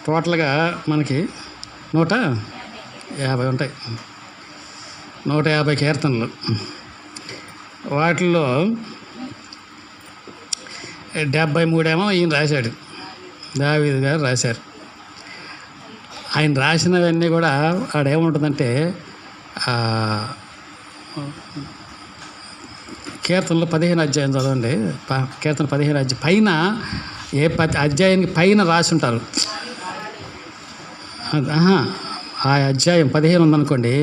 టోటల్గా మనకి 150 ఉంటాయి, 150 కీర్తనలు. వాటిల్లో 73 ఈయన రాశాడు, దావీదు గారు రాశారు. ఆయన రాసినవన్నీ కూడా ఆడేముంటుందంటే కీర్తనలో 15 అధ్యాయం చదవండి. కీర్తన 15 అధ్యాయం పైన అధ్యాయానికి పైన రాసి ఉంటారు. ఆ అధ్యాయం 15 ఉందనుకోండి,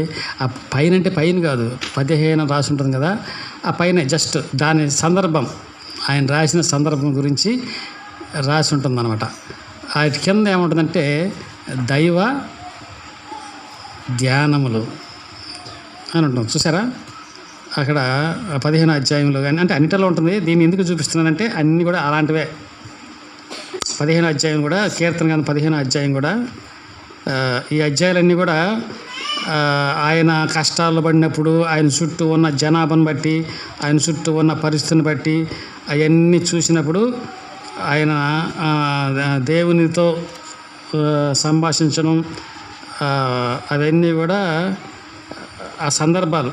ఆ పైన అంటే పైన కాదు, 15 రాసి ఉంటుంది కదా, ఆ పైన జస్ట్ దాని సందర్భం, ఆయన రాసిన సందర్భం గురించి రాసి ఉంటుందన్నమాట. వాటి కింద ఏముంటుందంటే దైవ ధ్యానములు అని ఉంటుంది. చూసారా అక్కడ 15 అధ్యాయంలో కానీ, అంటే అన్నిటిలో ఉంటుంది. దీన్ని ఎందుకు చూపిస్తున్నానంటే అన్నీ కూడా అలాంటివే. 15 అధ్యాయం కూడా కీర్తన కానీ 15 అధ్యాయం కూడా ఈ అధ్యాయాలన్నీ కూడా ఆయన కష్టాలు పడినప్పుడు, ఆయన చుట్టూ ఉన్న జనాభాను బట్టి, ఆయన చుట్టూ ఉన్న పరిస్థితిని బట్టి అవన్నీ చూసినప్పుడు ఆయన దేవునితో సంభాషించడం, అవన్నీ కూడా ఆ సందర్భాలు.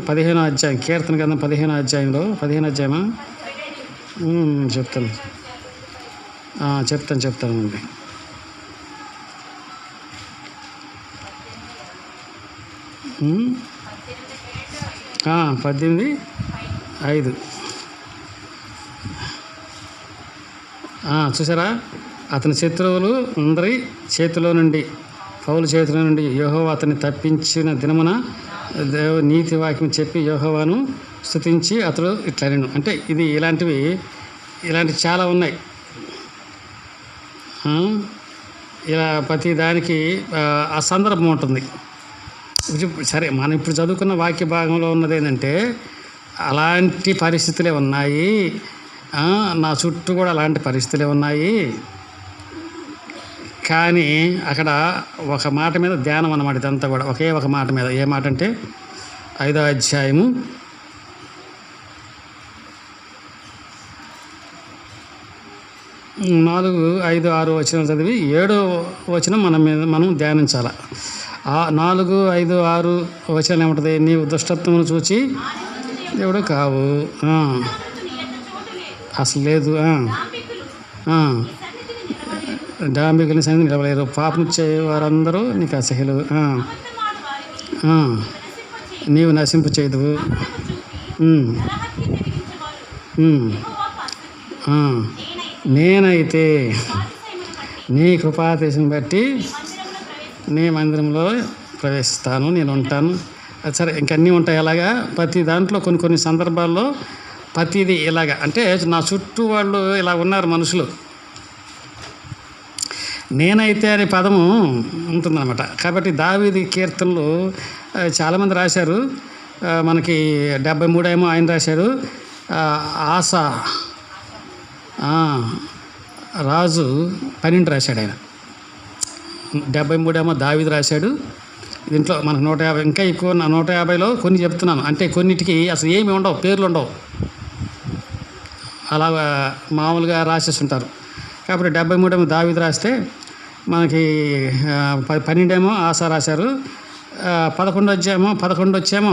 15 అధ్యాయం కీర్తన గ్రంథం 15 అధ్యాయంలో 15 అధ్యాయమా చెప్తానండి. 18:5 చూసారా, అతని శత్రువులు అందరి చేతిలో నుండి, పౌలు చేతిలో నుండి యెహోవా అతన్ని తప్పించిన దినమున నీతి వాక్యం చెప్పి యెహోవాను స్తుతించి అతడు ఇట్లనెను. అంటే ఇది ఇలాంటివి చాలా ఉన్నాయి. ఇలా ప్రతి దానికి ఆ సందర్భం ఉంటుంది. సరే, మనం ఇప్పుడు చదువుకున్న వాక్య భాగంలో ఉన్నది ఏంటంటే అలాంటి పరిస్థితులే ఉన్నాయి, నా చుట్టూ కూడా అలాంటి పరిస్థితులే ఉన్నాయి. కానీ అక్కడ ఒక మాట మీద ధ్యానం అన్నమాట. ఇదంతా కూడా ఒకే ఒక మాట మీద. ఏ మాట అంటే 5వ అధ్యాయము 4, 5, 6 వచనం చదివి 7వ వచనం మనం ధ్యానించాలి. 4, 5, 6 వచనం ఏముంటుంది? నీవు దుష్టత్వమును చూచి దేవుడు కావు, అసలు లేదు, డాంబికుని సన్నిధి నిలవలేరు, పాపం చేయవారందరూ నీకు అసహ్యులు, నీవు నశింపు చేయదువు, నేనైతే నీ కృపాదేశం బట్టి నీ మందిరంలో ప్రవేశిస్తాను, నేను ఉంటాను. సరే, ఇంకన్నీ ఉంటాయి. అలాగా ప్రతి దాంట్లో కొన్ని సందర్భాల్లో ప్రతిదీ ఇలాగా. అంటే నా చుట్టూ వాళ్ళు ఇలా ఉన్నారు మనుషులు. నేనైతే అనే పదము ఉంటుందన్నమాట. కాబట్టి దావీదు కీర్తనలు చాలామంది రాశారు. మనకి 73 ఆయన రాశారు. ఆసా రాజు 12 రాశాడు. ఆయన 73 దావీదు రాశాడు. దీంట్లో మనకు 150, ఇంకా ఎక్కువ 150లో కొన్ని చెప్తున్నాను. అంటే కొన్నిటికి అసలు ఏమి ఉండవు, పేర్లు ఉండవు, అలా మామూలుగా రాసేస్తుంటారు. కాబట్టి 73 దావీదు రాస్తే మనకి 12 ఆసా రాశారు. 11 వచ్చేమో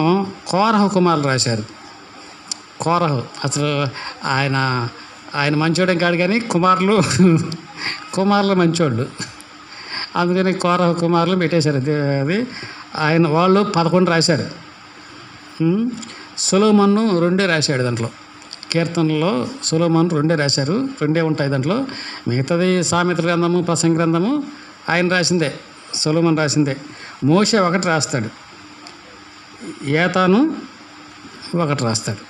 కోరహు కుమారులు రాశారు. కోరహు అసలు ఆయన మంచోడేం కాదు, కానీ కుమారులు మంచోళ్ళు, అందుకని కోరహు కుమారులు పెట్టేశారు. అది వాళ్ళు 11 రాశారు. సొలొమోను 2 రాశాడు. దాంట్లో కీర్తనలో సొలొమోను 2 రాశారు. 2 ఉంటాయి దాంట్లో. మిగతాది సామెతల గ్రంథము, ప్రసంగ గ్రంథము ఆయన రాసిందే, సొలొమోను రాసిందే. మోషే 1 రాస్తాడు, ఏతాను 1 రాస్తాడు.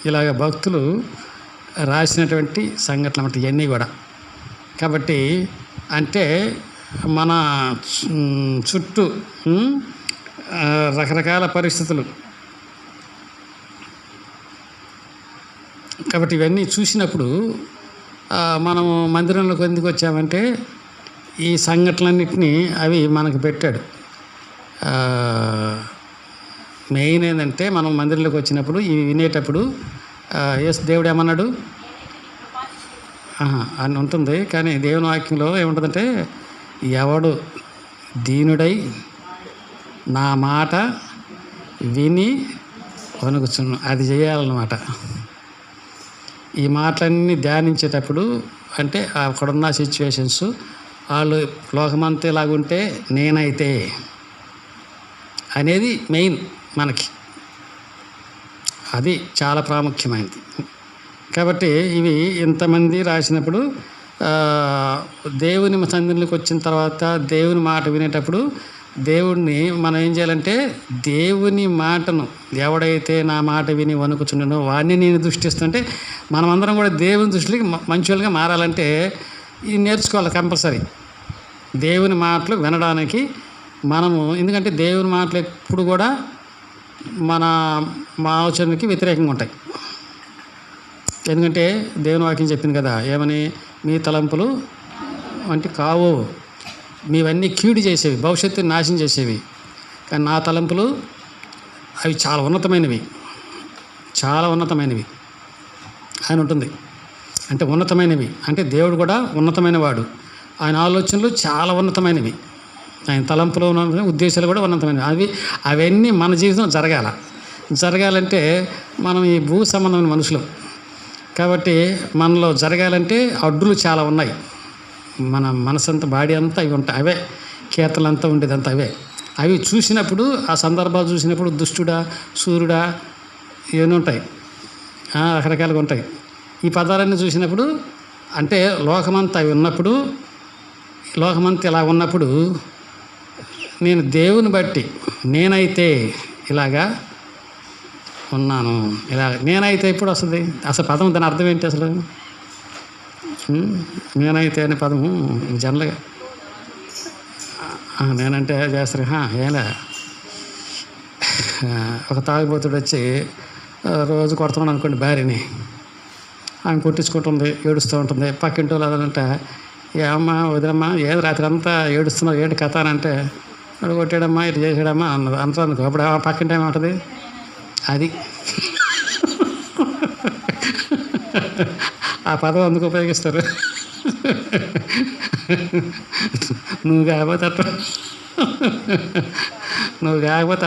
ఇలాగ భక్తులు రాసినటువంటి సంఘటనలు అన్నమాట ఇవన్నీ కూడా. కాబట్టి అంటే మన చుట్టూ రకరకాల పరిస్థితులు. కాబట్టి ఇవన్నీ చూసినప్పుడు మనము మందిరంలోకి ఎందుకు వచ్చామంటే ఈ సంఘటనలన్నింటినీ అవి మనకు పెట్టాడు. మెయిన్ ఏంటంటే మనం మందిరంలోకి వచ్చినప్పుడు ఇవి వినేటప్పుడు దేవుడు ఏమన్నాడు? అని ఉంటుంది. కానీ దేవుని వాక్యంలో ఏముంటుందంటే, ఎవడు దీనుడై నా మాట విని వణుకుచును, అది చేయాలన్నమాట. ఈ మాటలన్నీ ధ్యానించేటప్పుడు అంటే అక్కడున్న సిచ్యువేషన్స్, వాళ్ళు లోకమంతా ఇలాగుంటే నేనైతే అనేది మెయిన్ మనకి, అది చాలా ప్రాముఖ్యమైనది. కాబట్టి ఇవి ఇంతమంది రాసినప్పుడు దేవుని సన్నిధిలోకి వచ్చిన తర్వాత దేవుని మాట వినేటప్పుడు దేవుడిని మనం ఏం చేయాలంటే, దేవుని మాటను ఎవడైతే నా మాట విని వణుకుచుండనో వాడిని నేను దృష్టిస్తుంటే, మనమందరం కూడా దేవుని దృష్టికి మంచిగా మారాలంటే ఇది నేర్చుకోవాలి కంపల్సరీ. దేవుని మాటలు వినడానికి మనము, ఎందుకంటే దేవుని మాటలు ఎప్పుడు కూడా మన ఆలోచనకి వ్యతిరేకంగా ఉంటాయి. ఎందుకంటే దేవుని వాక్యం చెప్పింది కదా, ఏమని, మీ తలంపులు వంటి కావు, మీవన్నీ కీడు చేసేవి, భవిష్యత్తుని నాశనం చేసేవి, కానీ నా తలంపులు అవి చాలా ఉన్నతమైనవి, చాలా ఉన్నతమైనవి అని ఉంటుంది. అంటే ఉన్నతమైనవి అంటే దేవుడు కూడా ఉన్నతమైన వాడు, ఆయన ఆలోచనలు చాలా ఉన్నతమైనవి, ఆయన తలంపులు ఉన్న ఉద్దేశాలు కూడా ఉన్నతమైనవి. అవన్నీ మన జీవితంలో జరగాలంటే మనం ఈ భూ సంబంధమైన మనుషులు కాబట్టి మనలో జరగాలంటే అడ్డులు చాలా ఉన్నాయి. మన మనసంతా, బాడీ అంతా ఇవి ఉంటాయి, అవే కీర్తనలంతా ఉండేదంతా అవే. అవి చూసినప్పుడు, ఆ సందర్భాలు చూసినప్పుడు దుష్టుడా సూర్యుడా ఇవన్నీ ఉంటాయి, రకరకాలుగా ఉంటాయి. ఈ పదాలన్నీ చూసినప్పుడు అంటే లోకమంతా అవి ఉన్నప్పుడు, లోకమంతా ఇలా ఉన్నప్పుడు నేను దేవుని బట్టి నేనైతే ఇలాగా ఉన్నాను, నేనైతే ఎప్పుడు వస్తుంది అసలు పదం, దాని అర్థం ఏంటి అసలు? నేనైతే అనే పదము జనరల్గా నేనంటే చేస్తారు. ఏలా ఒక తాగుబోతుడు వచ్చి రోజు కొడుతున్నాడు అనుకోండి భార్యని, ఆమె కొట్టించుకుంటుంది, ఏడుస్తూ ఉంటుంది. పక్కింటి వాళ్ళు అదంటే, ఏమ్మా వదిలమ్మా ఏది రాత్రి అంతా ఏడుస్తున్నావు, ఏంటి కథ అని అంటే, వాడు కొట్టాడమ్మా, ఇటు చేసాడమ్మా అంటారు అనుకో. అప్పుడు పక్కింటి ఏమంటుంది, అది ఆ పదం అందుకు ఉపయోగిస్తారు. నువ్వు కాకపోతే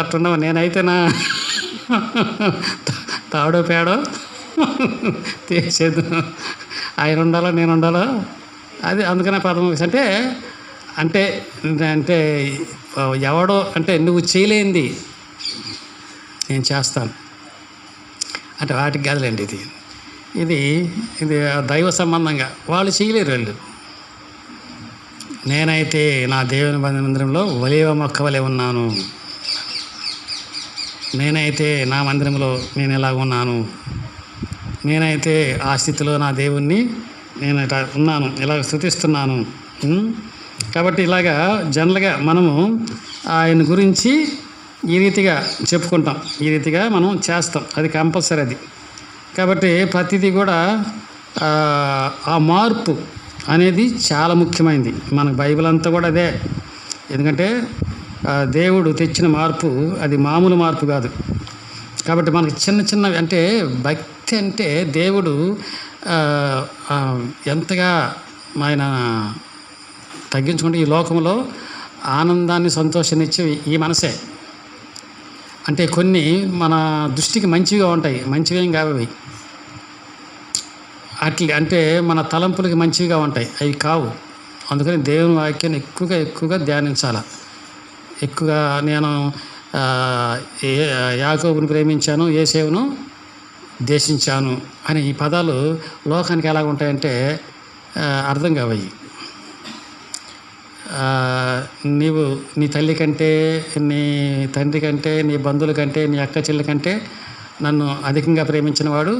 అట్టున్నావు, నేనైతే నా తాడో పేడో తీసేదు, ఆయన ఉండాలో నేను ఉండాలో, అది అందుకనే పదం అంటే అంటే అంటే ఎవడో అంటే నువ్వు చేయలేంది నేను చేస్తాను అంటే వాటికి కాదులేండి. ఇది దైవ సంబంధంగా వాళ్ళు చేయలేరు. వాళ్ళు నేనైతే నా దేవుని మందిరంలో ఒలీవ మొక్క వలె ఉన్నాను, నేనైతే నా మందిరంలో నేను ఎలాగ ఉన్నాను, నేనైతే ఆ స్థితిలో నా దేవుణ్ణి నేను ఉన్నాను, ఇలా స్తుతిస్తున్నాను. కాబట్టి ఇలాగా జనరల్గా మనము ఆయన గురించి ఈ రీతిగా చెప్పుకుంటాం, ఈ రీతిగా మనం చేస్తాం, అది కంపల్సరీ అది. కాబట్టి ప్రతిదీ కూడా ఆ మార్పు అనేది చాలా ముఖ్యమైనది. మనకు బైబిల్ అంతా కూడా అదే. ఎందుకంటే దేవుడు తెచ్చిన మార్పు అది మామూలు మార్పు కాదు. కాబట్టి మనకి చిన్న అంటే భక్తి అంటే దేవుడు ఎంతగా ఆయన తగ్గించుకుంటే ఈ లోకంలో ఆనందాన్ని సంతోషాన్ని ఇచ్చే ఈ మనసే. అంటే కొన్ని మన దృష్టికి మంచిగా ఉంటాయి, మంచివేం కావవి. అంటే మన తలంపులకి మంచిగా ఉంటాయి, అవి కావు. అందుకని దేవుని వాక్యాన్ని ఎక్కువగా ధ్యానించాలి. ఎక్కువగా నేను యాకోబుని ప్రేమించాను, యేసేవును ద్వేషించాను అని ఈ పదాలు లోకానికి ఎలాగ ఉంటాయంటే అర్థం కావయి. నీవు నీ తల్లి కంటే, నీ తండ్రి కంటే, నీ బంధువుల కంటే, నీ అక్క చెల్లి కంటే నన్ను అధికంగా ప్రేమించిన వాడు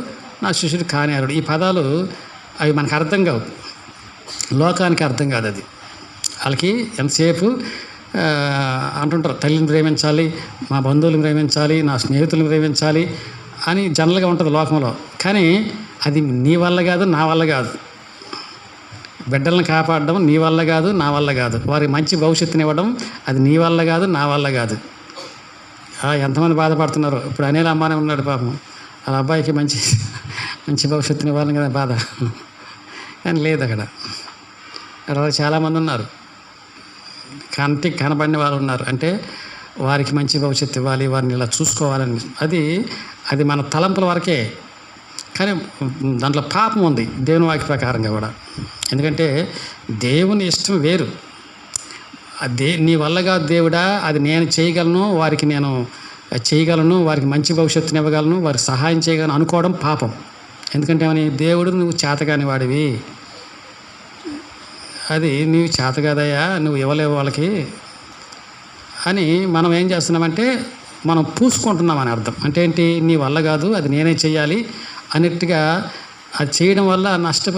నా శిష్యుడు కానేరుడు. ఈ పదాలు అవి మనకు అర్థం కావు, లోకానికి అర్థం కాదు. అది వాళ్ళకి ఎంతసేపు అంటుంటారు, తల్లిని ప్రేమించాలి, మా బంధువులను ప్రేమించాలి, నా స్నేహితులను ప్రేమించాలి అని జనరల్గా ఉంటుంది లోకంలో. కానీ అది నీ వల్ల కాదు, నా వల్ల కాదు. బిడ్డలను కాపాడడం నీ వల్ల కాదు, నా వల్ల కాదు. వారికి మంచి భవిష్యత్తుని ఇవ్వడం అది నీ వల్ల కాదు, నా వల్ల కాదు. ఎంతమంది బాధపడుతున్నారు. ఇప్పుడు అనిల్ అమ్మానే ఉన్నాడు పాపం, వాళ్ళ అబ్బాయికి మంచి భవిష్యత్తుని ఇవ్వాలని కదా బాధ. కానీ లేదు అక్కడ. అలా చాలామంది ఉన్నారు, కంటికి కనబడిన వాళ్ళు ఉన్నారు. అంటే వారికి మంచి భవిష్యత్తు ఇవ్వాలి, వారిని ఇలా చూసుకోవాలని, అది మన తలంపుల వరకే. కానీ దాంట్లో పాపం ఉంది దేవుని వాక్య ప్రకారంగా కూడా. ఎందుకంటే దేవుని ఇష్టం వేరు. నీ వల్ల కాదు దేవుడా, అది నేను చేయగలను, వారికి నేను చేయగలను, వారికి మంచి భవిష్యత్తుని ఇవ్వగలను, వారికి సహాయం చేయగలను అనుకోవడం పాపం. ఎందుకంటే దేవుడు నువ్వు చేతగాని వాడివి, అది నీవు చేత కాదయ్యా, నువ్వు ఇవ్వలేవు వాళ్ళకి అని మనం ఏం చేస్తున్నామంటే మనం పూసుకుంటున్నామని అర్థం. అంటే ఏంటి, నీ వల్ల కాదు, అది నేనే చేయాలి అన్నట్టుగా అది చేయడం వల్ల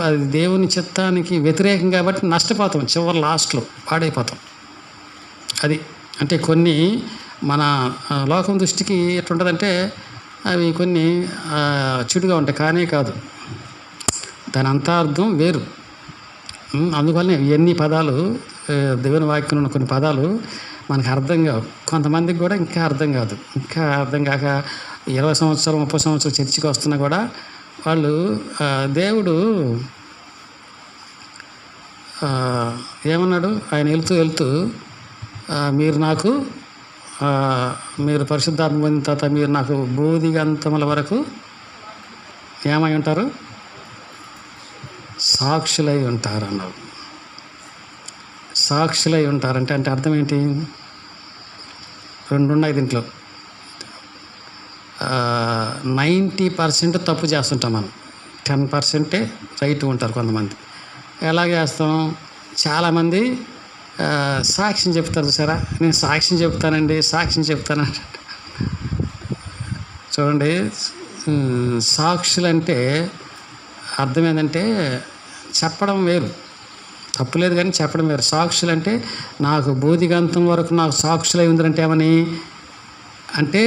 అది దేవుని చిత్తానికి వ్యతిరేకం కాబట్టి నష్టపోతాం, చివరి లాస్ట్లో పాడైపోతాం. అది అంటే కొన్ని మన లోకం దృష్టికి ఎట్లుంటుందంటే అవి కొన్ని చెడుగా ఉంటాయి, కానీ కాదు, దాని అంతార్థం వేరు. అందువల్లనే ఇవన్నీ పదాలు, దేవుని వాక్యంలో ఉన్న కొన్ని పదాలు మనకు అర్థం కావు. కొంతమందికి కూడా ఇంకా అర్థం కాదు. ఇంకా అర్థం కాక 20 సంవత్సరాలు 30 సంవత్సరాలు చర్చికి వస్తున్నా కూడా వాళ్ళు దేవుడు ఏమన్నాడు, ఆయన వెళ్తూ మీరు పరిశుద్ధాత్మ పొందిన తర్వాత మీరు నాకు బూదిగంతముల వరకు ఏమై ఉంటారు, సాక్షులై ఉంటారు అన్నారు. సాక్షులై ఉంటారంటే అంటే అర్థం ఏంటి, 2 ఉన్నాయి దీంట్లో. 90% తప్పు చేస్తుంటాం మనం, 10% రైట్ ఉంటారు కొంతమంది. ఎలా చేస్తాం, చాలామంది సాక్ష్యం చెప్తారు చూసారా, నేను సాక్ష్యం చెప్తానండి. చూడండి, సాక్షులంటే అర్థం ఏంటంటే చెప్పడం వేరు, తప్పులేదు కానీ చెప్పడం వేరు. సాక్షులంటే నాకు బోధిగంతం వరకు నాకు సాక్షులై ఉందంటే ఏమని అంటే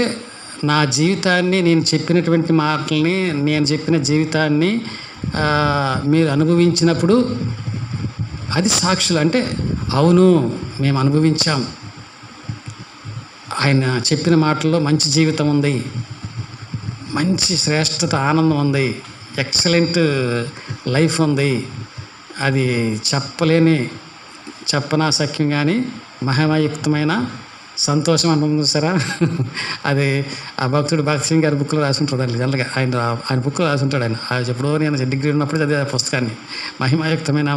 నా జీవితాన్ని, నేను చెప్పినటువంటి మాటల్ని, నేను చెప్పిన జీవితాన్ని మీరు అనుభవించినప్పుడు అది సాక్షులు. అంటే అవును మేము అనుభవించాం, ఆయన చెప్పిన మాటల్లో మంచి జీవితం ఉంది, మంచి శ్రేష్టత ఆనందం ఉంది, ఎక్సలెంట్ లైఫ్ ఉంది, అది చెప్పనాశక్యం కానీ మహిమాయుక్తమైన సంతోషం అనుకుంది చూసారా. అది ఆ భక్తుడు భగత్ సింగ్ గారి బుక్లో రాసి ఉంటాడు. జనరల్గా ఆయన బుక్లో రాసి ఉంటాడు. ఆయన ఎప్పుడో నేను డిగ్రీ ఉన్నప్పుడు చదివే పుస్తకాన్ని, మహిమాయుక్తమైన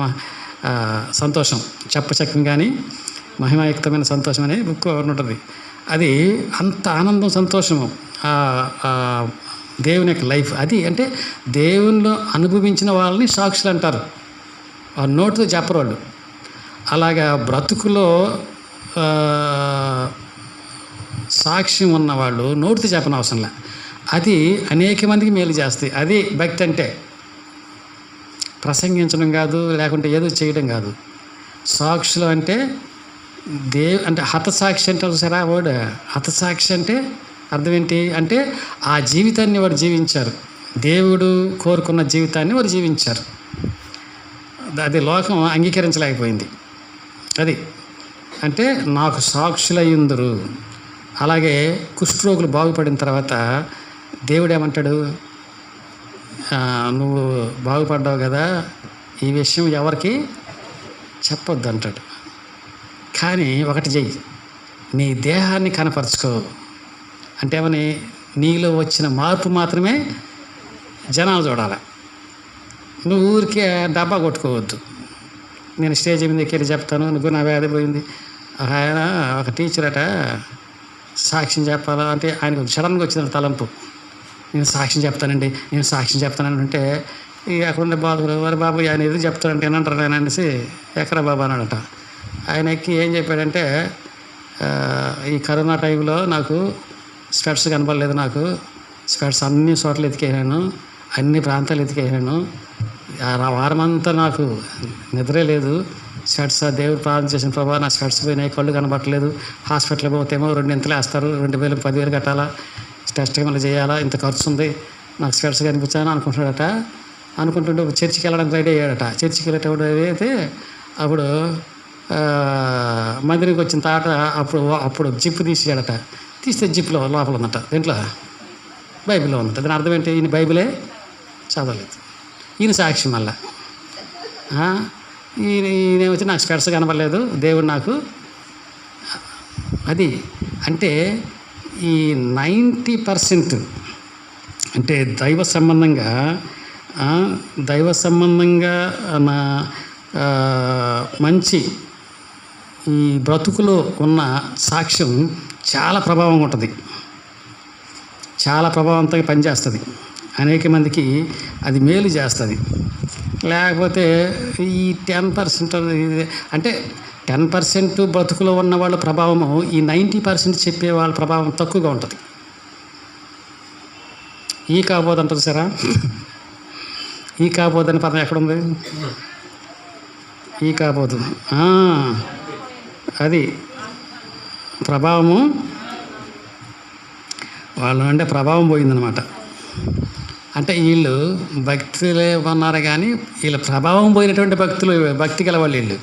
సంతోషం, చెప్పశక్యం కానీ మహిమాయుక్తమైన సంతోషం అనే బుక్ ఉంటుంది. అది అంత ఆనందం, సంతోషము, దేవుని యొక్క లైఫ్ అది. అంటే దేవునిలో అనుభవించిన వాళ్ళని సాక్షులు అంటారు, నోటితో చెప్పరు వాళ్ళు. అలాగా బ్రతుకులో సాక్ష్యం ఉన్నవాళ్ళు నోటితో చెప్పని అవసరంలే, అది అనేక మందికి మేలు చేస్తాయి. అది భక్తి అంటే ప్రసంగించడం కాదు, లేకుంటే ఏదో చేయడం కాదు. సాక్షులు అంటే అంటే హతసాక్షి అంటారు సరే, వాడు హతసాక్షి అంటే అర్థం ఏంటి అంటే ఆ జీవితాన్ని వాడు జీవించారు, దేవుడు కోరుకున్న జీవితాన్ని వారు జీవించారు. అది లోకం అంగీకరించలేకపోయింది. అది అంటే నాకు సాక్షులయ్యుందురు. అలాగే కుష్ఠరోగులు బాగుపడిన తర్వాత దేవుడు ఏమంటాడు, నువ్వు బాగుపడ్డావు కదా, ఈ విషయం ఎవరికి చెప్పొద్దు అంటాడు. కానీ ఒకటి చెయ్యి, నీ దేహాన్ని కనపరుచుకో. అంటే ఏమని, నీలో వచ్చిన మార్పు మాత్రమే జనాలు చూడాలి. నువ్వు ఊరికే డబ్బా కొట్టుకోవద్దు. నేను స్టేజ్ మీద ఎక్కి చెప్తాను, నువ్వు నా వ్యాధి పోయింది. ఆయన ఒక టీచర్ అట సాక్ష్యం చెప్పాలా అంటే ఆయనకు సడన్గా వచ్చిన తలంపు, నేను సాక్ష్యం చెప్తానండి అంటే ఇక అక్కడ బాబు వారి బాబు ఆయన ఎదురు చెప్తాడంటే ఏమంటారు ఆయన అనేసి ఎక్కడ బాబా అన్నాడట. ఆయన ఎక్కి ఏం చెప్పాడంటే, ఈ కరోనా టైంలో నాకు స్పెట్స్ కనపడలేదు, నాకు స్పెట్స్ అన్ని చోట్ల ఎతికేసాను, అన్ని ప్రాంతాలు ఎతికేసాను, వారమంతా నాకు నిద్రే లేదు, స్పెట్స్ దేవుడు ప్రార్థన చేసిన ప్రభావ నా స్పెట్స్ పోయినాయి, కళ్ళు కనబట్టలేదు, హాస్పిటల్కి పోతేమో 2 ఇంతలు వేస్తారు, 2,000 10,000 కట్టాలా, టెస్ట్ మళ్ళీ చేయాలా, ఇంత ఖర్చు ఉంది, నాకు స్పెట్స్ కనిపించాను అనుకుంటున్నాడట. అనుకుంటుంటే చర్చికి వెళ్ళడానికి రెడీ అయ్యాడట. చర్చికి వెళ్ళేటప్పుడు అయితే అప్పుడు మందిరికి వచ్చిన తాట అప్పుడు జిప్పు తీసాడట. తీస్తే జిప్లో లోపల ఉందట, దీంట్లో బైబిల్లో ఉందట. దాని అర్థం ఏంటి, ఈయన బైబిలే చదవలేదు, ఈయన సాక్షి మళ్ళా ఈయన వచ్చి నాకు స్పెట్స్ కనపడలేదు, దేవుడు నాకు. అది అంటే ఈ 90% అంటే దైవ సంబంధంగా నా మంచి ఈ బ్రతుకులో ఉన్న సాక్ష్యం చాలా ప్రభావం ఉంటుంది, చాలా ప్రభావవంతంగా పనిచేస్తుంది, అనేక మందికి అది మేలు చేస్తుంది. లేకపోతే ఈ 10% అంటే 10% బ్రతుకులో ఉన్న వాళ్ళ ప్రభావము ఈ 90% చెప్పే వాళ్ళ ప్రభావం తక్కువగా ఉంటుంది. ఈ కాబోదు అంటుంది సరా, ఈ కాబోదు అనే పదం ఎక్కడుంది? ఈ కాబోదు అది ప్రభావము, వాళ్ళు అంటే ప్రభావం పోయిందనమాట. అంటే వీళ్ళు భక్తులే ఉన్నారు కానీ వీళ్ళ ప్రభావం పోయినటువంటి భక్తి గల వాళ్ళు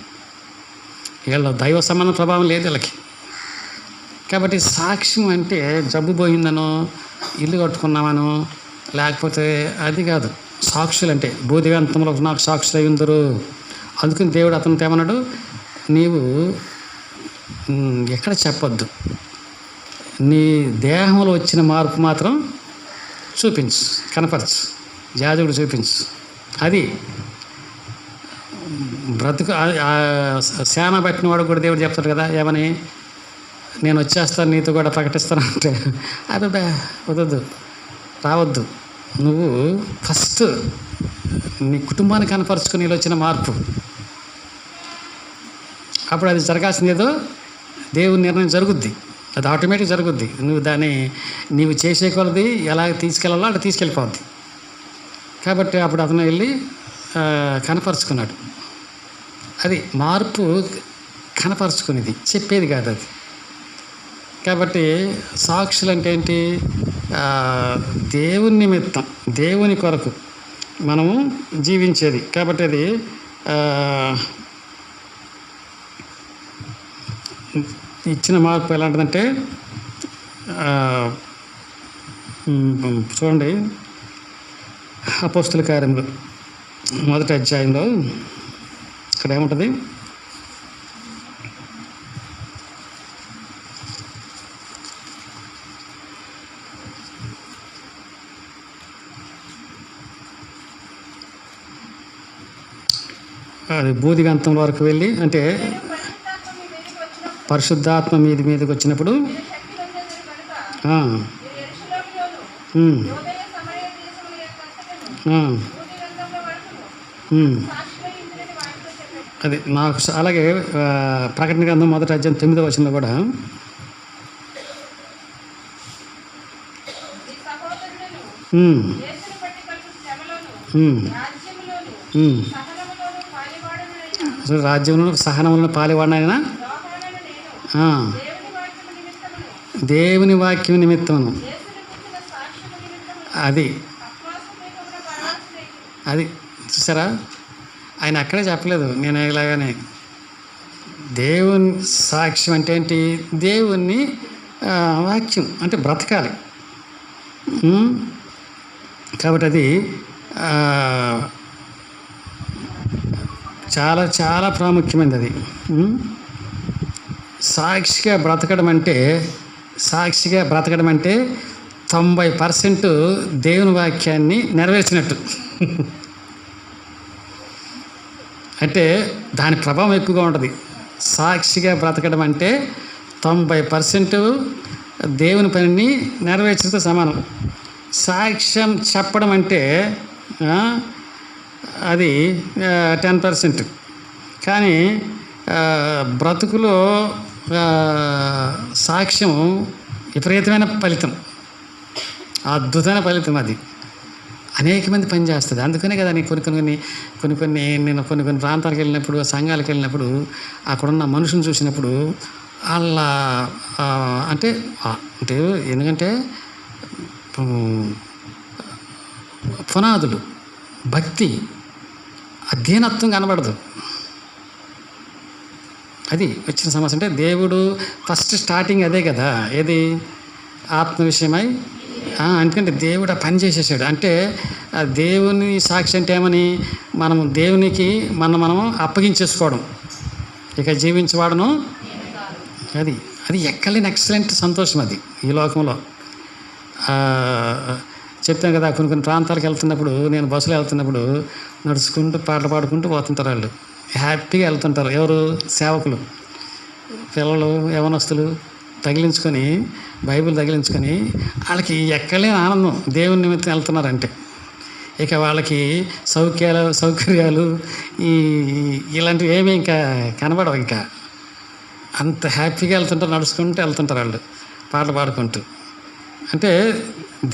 వీళ్ళ దైవ సంబంధ ప్రభావం లేదు వీళ్ళకి. కాబట్టి సాక్ష్యం అంటే జబ్బు పోయిందనో, ఇల్లు కట్టుకున్నామనో, లేకపోతే అది కాదు. సాక్షులు అంటే బోధిగంతంలో నాకు సాక్షులు అయి ఉందరు. అందుకని దేవుడు అతనితో ఏమన్నాడు, నీవు ఎక్కడ చెప్పొద్దు, నీ దేహంలో వచ్చిన మార్పు మాత్రం చూపించు, కనపరచు, జాజుడు చూపించు. అది బ్రతుకు. సేన పట్టిన వాడు కూడా దేవుడు చెప్తాడు కదా, ఏమని, నేను వచ్చేస్తాను నీతో కూడా ప్రకటిస్తాను అంటే, అదే వద్దు, రావద్దు, నువ్వు ఫస్ట్ నీ కుటుంబాన్ని కనపరుచుకుని నీళ్ళు వచ్చిన మార్పు, అప్పుడు అది జరగాల్సింది ఏదో దేవుని నిర్ణయం జరుగుద్ది, అది ఆటోమేటిక్ జరుగుద్ది. నీవు చేసే కొలది ఎలా తీసుకెళ్ళాలో అలా తీసుకెళ్ళిపోద్ది. కాబట్టి అప్పుడు అతను వెళ్ళి కనపరుచుకున్నాడు. అది మార్పు కనపరుచుకునేది, చెప్పేది కాదు అది. కాబట్టి సాక్షులు అంటే ఏంటి? దేవుని నిమిత్తం, దేవుని కొరకు మనము జీవించేది. కాబట్టి అది ఇచ్చిన మార్పు ఎలాంటిదంటే, చూడండి అపోస్తుల కార్యములు 1వ అధ్యాయంలో ఇక్కడ ఏముంటుంది, అది బూదిగంతం వరకు వెళ్ళి, అంటే పరిశుద్ధాత్మ మీదకి వచ్చినప్పుడు అది నాకు. అలాగే ప్రకటన గ్రంథం 1వ అధ్యాయం 9వ వచనంలో కూడా రాజ్యంలో సహనంలో పాలివాడినైనా దేవుని వాక్యం నిమిత్తమును. అది చూసారా, ఆయన అక్కడే చెప్పలేదు నేను ఇలాగానే. దేవుని సాక్ష్యం అంటే ఏంటి? దేవుని వాక్యం అంటే బ్రతకాలి. కాబట్టి అది చాలా చాలా ప్రాముఖ్యమైనది. అది సాక్షిగా బ్రతకడం అంటే 90% దేవుని వాక్యాన్ని నెరవేర్చినట్టు. అంటే దాని ప్రభావం ఎక్కువగా ఉంటుంది. సాక్షిగా బ్రతకడం అంటే 90% దేవుని పనిని నెరవేర్చడంతో సమానం. సాక్ష్యం చెప్పడం అంటే అది 10%. కానీ బ్రతుకులో సాక్ష్యం విపరీతమైన ఫలితం, అద్భుతమైన ఫలితం. అది అనేక మంది పనిచేస్తుంది. అందుకనే కదా నేను నేను కొన్ని ప్రాంతాలకు వెళ్ళినప్పుడు, సంఘాలకు వెళ్ళినప్పుడు, అక్కడున్న మనుషుని చూసినప్పుడు వాళ్ళ అంటే ఎందుకంటే పునాదులు, భక్తి, అధ్యయనత్వం కనబడదు. అది వచ్చిన సమస్య. అంటే దేవుడు ఫస్ట్ స్టార్టింగ్ అదే కదా, ఏది ఆత్మ విషయమై ఎందుకంటే దేవుడు ఆ పని చేసేసాడు. అంటే ఆ దేవుని సాక్షి అంటే ఏమని, మనం దేవునికి మనం అప్పగించేసుకోవడం. ఇక జీవించేవాడను అది అది ఎక్కలేని ఎక్సలెంట్ సంతోషం అది ఈ లోకంలో. చెప్తాను కదా, కొన్ని ప్రాంతాలకు వెళ్తున్నప్పుడు, నేను బస్సులో వెళ్తున్నప్పుడు నడుచుకుంటూ పాటలు పాడుకుంటూ పోతుంటారు. వాళ్ళు హ్యాపీగా వెళ్తుంటారు. ఎవరు? సేవకులు, పిల్లలు, యవనస్తులు తగిలించుకొని, బైబిల్ తగిలించుకొని, వాళ్ళకి ఎక్కలేని ఆనందం దేవుని నిమిత్తం వెళ్తున్నారంటే. ఇక వాళ్ళకి సౌకర్యాలు ఇలాంటివి ఏమీ ఇంకా కనబడవు. ఇంకా అంత హ్యాపీగా వెళ్తుంటారు, నడుచుకుంటూ వెళ్తుంటారు వాళ్ళు పాటలు పాడుకుంటూ. అంటే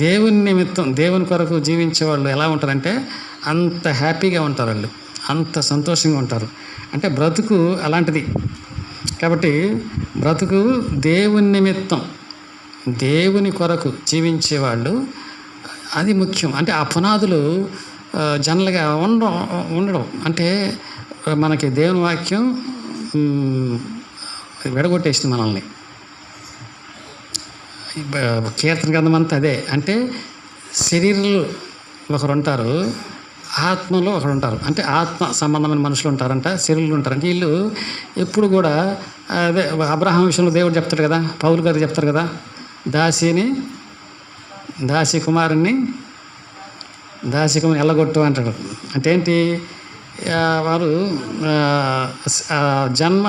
దేవుని నిమిత్తం, దేవుని కొరకు జీవించే వాళ్ళు ఎలా ఉంటారంటే అంత హ్యాపీగా ఉంటారు వాళ్ళు, అంత సంతోషంగా ఉంటారు. అంటే బ్రతుకు అలాంటిది. కాబట్టి బ్రతుకు దేవుని నిమిత్తం, దేవుని కొరకు జీవించేవాళ్ళు, అది ముఖ్యం. అంటే ఆ పునాదులు జనరల్గా ఉండడం. అంటే మనకి దేవుని వాక్యం విడగొట్టేసింది మనల్ని. కీర్తన గ్రంథం అంతా అదే. అంటే శరీరంలో ఒకరు ఉంటారు, ఆత్మలో ఒకరు ఉంటారు. అంటే ఆత్మ సంబంధమైన మనుషులు ఉంటారంట, శరీరంలో ఉంటారు. అంటే వీళ్ళు ఎప్పుడు కూడా అదే అబ్రహాం విషయంలో దేవుడు చెప్తాడు కదా, పౌలు గారు చెప్తారు కదా, దాసి కుమారుని ఎల్లగొట్టు అంటాడు. అంటే ఏంటి, వారు జన్మ,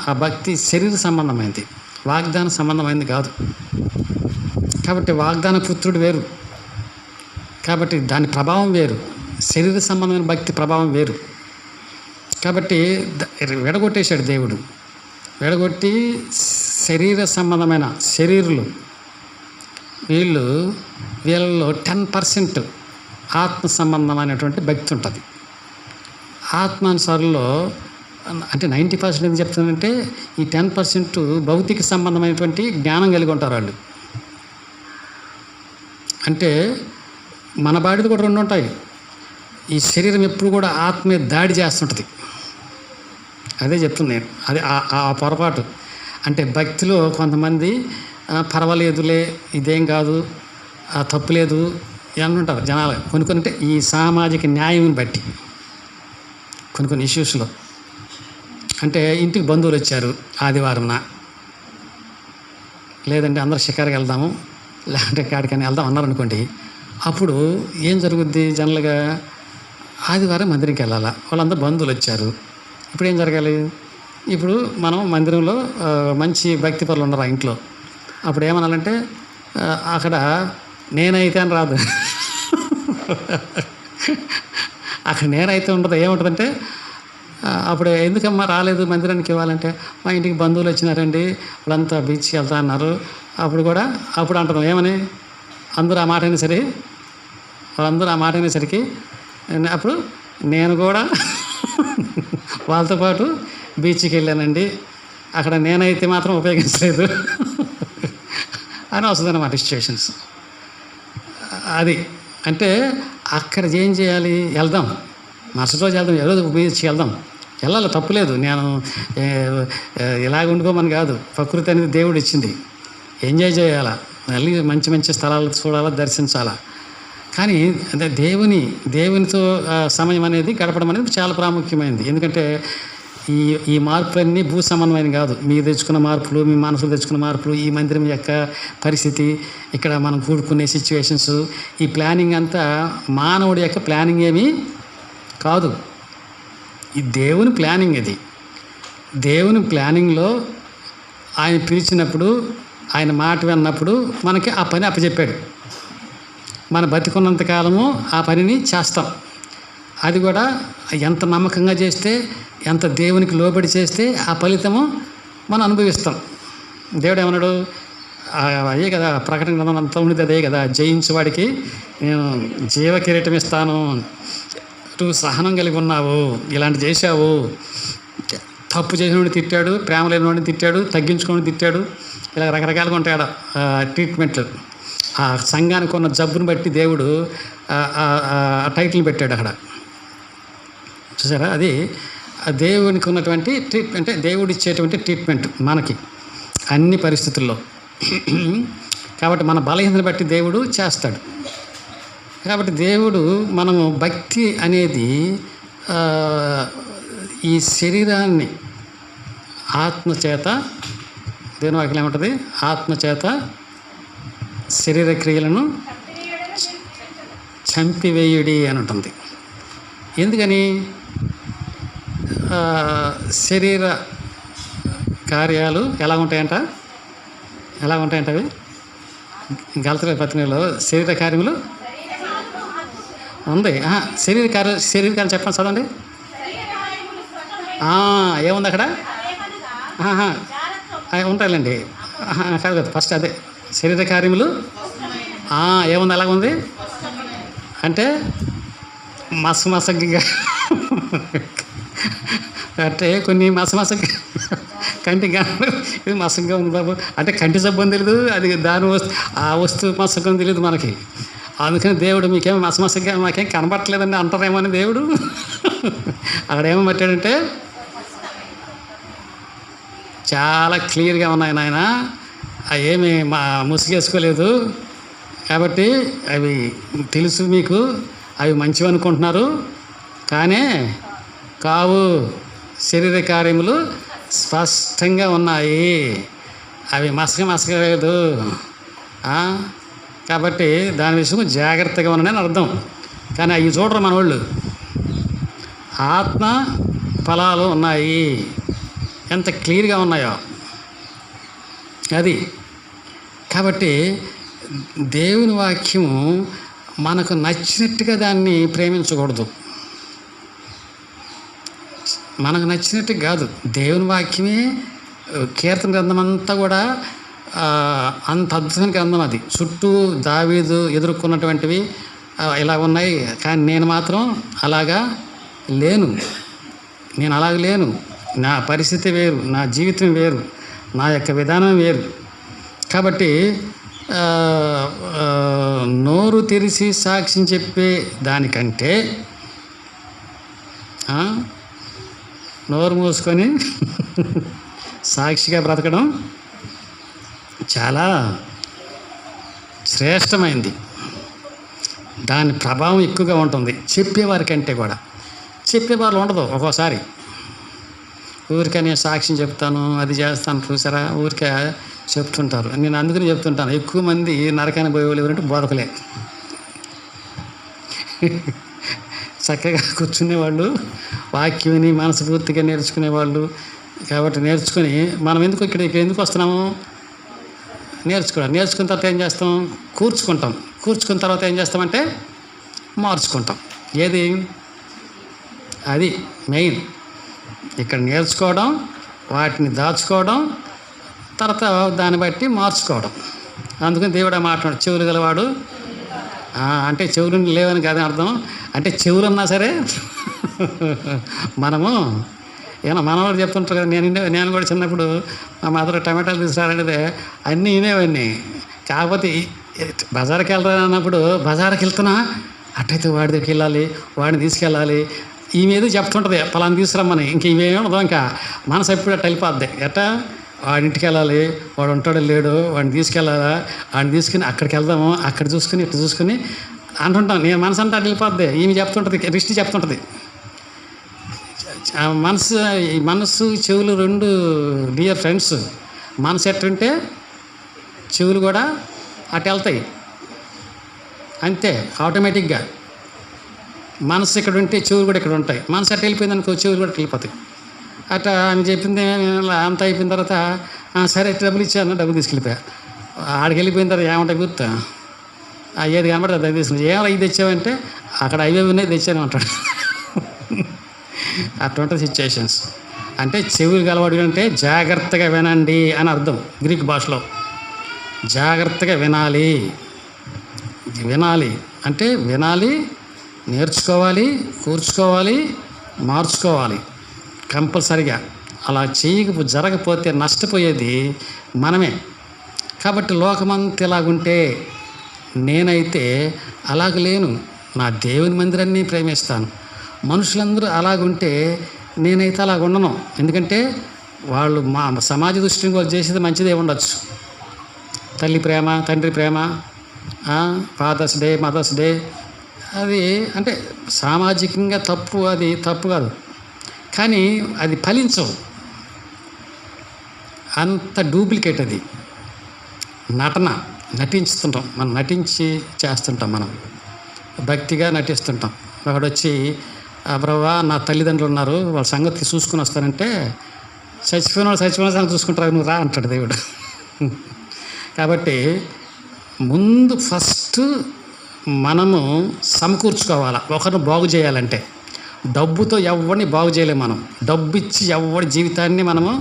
ఆ భక్తి శరీర సంబంధమైంది, వాగ్దాన సంబంధమైంది కాదు. కాబట్టి వాగ్దాన పుత్రుడు వేరు, కాబట్టి దాని ప్రభావం వేరు, శరీర సంబంధమైన భక్తి ప్రభావం వేరు. కాబట్టి విడగొట్టేశాడు దేవుడు. విడగొట్టి శరీర సంబంధమైన శరీరులు వీళ్ళలో 10% ఆత్మ సంబంధమైనటువంటి భక్తి ఉంటుంది. ఆత్మానుసారుల్లో అంటే 90% ఏం చెప్తుందంటే ఈ 10% భౌతిక సంబంధమైనటువంటి జ్ఞానం కలిగి ఉంటారు వాళ్ళు. అంటే మన బాడీలు కూడా 2 ఉంటాయి. ఈ శరీరం ఎప్పుడు కూడా ఆత్మ మీద దాడి చేస్తుంటుంది. అదే చెప్తుంది నేను, అది ఆ పొరపాటు. అంటే భక్తిలో కొంతమంది పర్వాలేదులే, ఇదేం కాదు, తప్పు లేదు అని ఉంటారు జనాలు. కొన్ని అంటే ఈ సామాజిక న్యాయం బట్టి కొన్ని ఇష్యూస్లో, అంటే ఇంటికి బంధువులు వచ్చారు ఆదివారంన, లేదంటే అందరూ షికారుకి వెళ్దాము, లేదంటే కాడికని వెళ్దాం అన్నారనుకోండి. అప్పుడు ఏం జరుగుద్ది, జనరల్గా ఆదివారం మందిరంకి వెళ్ళాలా, వాళ్ళందరూ బంధువులు వచ్చారు. ఇప్పుడు ఏం జరగాలి, ఇప్పుడు మనం మందిరంలో మంచి భక్తి పనులు ఉన్నారు ఆ ఇంట్లో. అప్పుడు ఏమనాలంటే అక్కడ నేనైతే అని రాదు, అక్కడ నేనైతే ఉండదు. ఏముంటుందంటే అప్పుడు ఎందుకమ్మా రాలేదు మందిరానికి ఇవ్వాలంటే, మా ఇంటికి బంధువులు వచ్చినారండి, వాళ్ళంతా బీచ్కి వెళ్తా అన్నారు. అప్పుడు అంటున్నాం ఏమని, వాళ్ళందరూ ఆ మాట అనేసరికి అప్పుడు నేను కూడా వాళ్ళతో పాటు బీచ్కి వెళ్ళానండి, అక్కడ నేనైతే మాత్రం ఉపయోగించలేదు అని వస్తుంది అన్నమాట సిచ్యువేషన్స్. అది అంటే అక్కడ ఏం చేయాలి, వెళ్దాం, మరుసటి రోజు వెళ్దాం, ఏ రోజు బీచ్కి వెళ్ళాలి, తప్పులేదు. నేను ఇలాగ ఉండుకోమని కాదు, ప్రకృతి అనేది దేవుడు ఇచ్చింది, ఎంజాయ్ చేయాలా, మళ్ళీ మంచి మంచి స్థలాలు చూడాలా, దర్శించాలా. కానీ అంటే దేవునితో సమయం అనేది గడపడం అనేది చాలా ప్రాముఖ్యమైనది. ఎందుకంటే ఈ మార్పులన్నీ భూ సంబంధమైన కాదు, మీరు తెచ్చుకున్న మార్పులు, మీ మనసులు తెచ్చుకున్న మార్పులు, ఈ మందిరం యొక్క పరిస్థితి, ఇక్కడ మనం కూడుకునే సిచ్యువేషన్స్, ఈ ప్లానింగ్ అంతా మానవుడి యొక్క ప్లానింగ్ ఏమీ కాదు, ఈ దేవుని ప్లానింగ్. ఇది దేవుని ప్లానింగ్లో ఆయన పిలిచినప్పుడు, ఆయన మాట విన్నప్పుడు మనకి ఆ పని అప్పచెప్పాడు. మన బతికున్నంత కాలము ఆ పనిని చేస్తాం. అది కూడా ఎంత నమ్మకంగా చేస్తే, ఎంత దేవునికి లోబడి చేస్తే ఆ ఫలితము మనం అనుభవిస్తాం. దేవుడు ఏమన్నాడు, అదే కదా ప్రకటన గ్రంథం అంతా ఉండేది, అదే కదా, జయించేవాడికి నేను జీవ కిరీటం ఇస్తాను, నువ్వు సహనం కలిగి ఉన్నావు, ఇలాంటి చేశావు, తప్పు చేసినోడిని తిట్టాడు, ప్రేమ లేనివాడిని తిట్టాడు, తగ్గించుకొని తిట్టాడు, ఇలా రకరకాలుగా ఉంటాడు ట్రీట్మెంట్లు. ఆ సంఘానికి ఉన్న జబ్బును బట్టి దేవుడు ఆ టైటిల్ పెట్టాడు అక్కడ, చూసారా. అది దేవునికి ఉన్నటువంటి ట్రీట్మెంట్, అంటే దేవుడు ఇచ్చేటువంటి ట్రీట్మెంట్ మనకి అన్ని పరిస్థితుల్లో. కాబట్టి మన బలహీనతను బట్టి దేవుడు చేస్తాడు. కాబట్టి దేవుడు మనము భక్తి అనేది ఈ శరీరాన్ని ఆత్మచేత, దేవుని వాక్యం ఏమంటుంది, ఆత్మచేత శరీర క్రియలను చంపివేయుడి అని ఉంటుంది. ఎందుకని? శరీర కార్యాలు ఎలా ఉంటాయంట అవి గలతీ పత్రికలో శరీర కార్యములు ఉంది. శరీర కార్యాలు చెప్పండి, చదవండి. ఏముంది అక్కడ? ఉంటాయిలేండి. కాదు కదా, ఫస్ట్ అదే శరీర కార్యములు ఏముంది, అలాగుంది అంటే మసమసగా అంటే కొన్ని మసమసగా కంటికి ఇది మసంగా ఉంది బాబు అంటే కంటి సబ్బని తెలియదు, అది దాని ఆ వస్తువు మసకం తెలియదు మనకి. అందుకని దేవుడు మీకేమో మసమసగా మాకేం కనబట్టలేదండి అంటారేమో అని దేవుడు అక్కడ ఏమో పెట్టాడంటే చాలా క్లియర్గా ఉన్నాయి నాయన, ఏమి ముసుగేసుకోలేదు. కాబట్టి అవి తెలుసు మీకు, అవి మంచివి అనుకుంటున్నారు, కానీ కావు. శరీర కార్యములు స్పష్టంగా ఉన్నాయి, అవి మసకలేదు. కాబట్టి దాని విషయం జాగ్రత్తగా ఉన్నాయని అర్థం. కానీ అవి చూడరు మన వాళ్ళు. ఆత్మ ఫలాలు ఉన్నాయి, ఎంత క్లియర్గా ఉన్నాయో అది. కాబట్టి దేవుని వాక్యము మనకు నచ్చినట్టుగా దాన్ని ప్రేమించకూడదు. మనకు నచ్చినట్టు కాదు. దేవుని వాక్యమే కీర్తన గ్రంథం అంతా కూడా అంత అద్భుతమైన గ్రంథం అది. చుట్టూ దావీదు ఎదుర్కొన్నటువంటివి ఇలా ఉన్నాయి. కానీ నేను మాత్రం అలాగా లేను, నేను అలాగ లేను. నా పరిస్థితి వేరు, నా జీవితం వేరు, నా యొక్క విధానం వేరు. కాబట్టి నోరు తెరిచి సాక్ష్యం చెప్పే దానికంటే నోరు మూసుకొని సాక్షిగా బ్రతకడం చాలా శ్రేష్టమైంది. దాని ప్రభావం ఎక్కువగా ఉంటుంది చెప్పేవారి కంటే కూడా. చెప్పేవారు ఉండదు ఒక్కోసారి. ఊరికే నేను సాక్ష్యం చెప్తాను, అది చేస్తాను, చూసారా, ఊరికే చెప్తుంటారు. నేను అందుకని చెప్తుంటాను, ఎక్కువ మంది నరకాన్ని పోయేవాళ్ళు ఎవరంటే బోధకులే. చక్కగా కూర్చునేవాళ్ళు, వాక్యాన్ని మనస్ఫూర్తిగా నేర్చుకునేవాళ్ళు. కాబట్టి నేర్చుకుని మనం ఇక్కడ ఎందుకు వస్తున్నాము? నేర్చుకున్న తర్వాత ఏం చేస్తాం? కూర్చుకున్న తర్వాత ఏం చేస్తామంటే మార్చుకుంటాం. ఏది? అది మెయిన్. ఇక్కడ నేర్చుకోవడం, వాటిని దాచుకోవడం, తర్వాత దాన్ని బట్టి మార్చుకోవడం. అందుకని దేవుడు మాట్లాడు, చెవులు గలవాడు అంటే చెవులు లేవని కాదని అర్థం. అంటే చెవులు ఉన్నా సరే మనము మనవాడు చెప్తుంటారు కదా. నేను కూడా చిన్నప్పుడు మా మదర్ టమాటాలు తీసుకురాలంటే అన్నీ వినేవన్నీ. కాకపోతే బజార్కి వెళ్ళరా అన్నప్పుడు బజార్కి వెళ్తున్నా, అట్టయితే వాడి దగ్గరికి వెళ్ళాలి, వాడిని తీసుకెళ్ళాలి, ఈ మీద చెప్తుంటుంది పలానా తీసుకురమ్మని. ఇంక ఇవేమీ ఉండదు. ఇంకా మనసు ఎప్పుడు అట్ట వెళ్ళిపోద్ది. ఎట్టా వాడింటికి వెళ్ళాలి, వాడు ఉంటాడో లేడు, వాడిని తీసుకెళ్ళాలా, వాడిని తీసుకుని అక్కడికి వెళ్దాము, అక్కడ చూసుకుని ఇట్లా చూసుకుని అంటుంటాం. నేను మనసు అంటే అట్లా వెళ్ళిపోద్ది. ఈమె చెప్తుంటుంది, రిష్టి చెప్తుంటుంది. మనసు చెవులు రెండు డియర్ ఫ్రెండ్స్. మనసు ఎట్టుంటే చెవులు కూడా అటు వెళ్తాయి అంతే ఆటోమేటిక్గా. మనసు ఇక్కడ ఉంటే చెవులు కూడా ఇక్కడ ఉంటాయి. మనసు అట్ట వెళ్ళిపోయింది అనుకో, చెవులు కూడా వెళ్ళిపోతాయి. అట్లా ఆమె చెప్పింది అంత అయిపోయిన తర్వాత సరే డబ్బులు ఇచ్చాను, డబ్బులు తీసుకెళ్ళిపోయా. ఆడికి వెళ్ళిపోయిన తర్వాత ఏమంటాయి గుర్తా, ఏది కనబడితే అది తీసుకుని ఏమైనా ఇది తెచ్చావంటే అక్కడ అవే ఉన్నాయి తెచ్చాను అంటాడు. అటువంటి సిచ్యుయేషన్స్. అంటే చెవులు గలవాడు అంటే జాగ్రత్తగా వినండి అని అర్థం గ్రీక్ భాషలో. జాగ్రత్తగా వినాలి అంటే వినాలి, నేర్చుకోవాలి, కూర్చుకోవాలి, మార్చుకోవాలి కంపల్సరిగా. అలా జరగకపోతే నష్టపోయేది మనమే. కాబట్టి లోకమంతా ఇలాగుంటే నేనైతే అలాగ లేను. నా దేవుని మందిరాన్ని ప్రేమిస్తాను. మనుషులందరూ అలాగుంటే నేనైతే అలాగ ఉండను. ఎందుకంటే వాళ్ళు మా సమాజ దృష్టిని వాళ్ళు చేసేది మంచిదే ఉండొచ్చు, తల్లి ప్రేమ, తండ్రి ప్రేమ, ఫాదర్స్ డే, మదర్స్ డే, అది అంటే సామాజికంగా తప్పు, అది తప్పు కాదు, కానీ అది ఫలించవు. అంత డూప్లికేట్ అది. నటించుతుంటాం మనం, నటించి చేస్తుంటాం మనం, భక్తిగా నటిస్తుంటాం. ఒకడు వచ్చి బ్రవ్వా నా తల్లిదండ్రులు ఉన్నారు, వాళ్ళ సంగతి చూసుకుని వస్తానంటే చచ్చిపోయిన సంగతి చూసుకుంటారు, నువ్వు రా అంటాడు దేవుడు. కాబట్టి ముందు ఫస్ట్ మనము సమకూర్చుకోవాలి. ఒకరిని బాగు చేయాలంటే డబ్బుతో ఎవరిని బాగు చేయలేము. మనం డబ్బు ఇచ్చి ఎవరి జీవితాన్ని మనము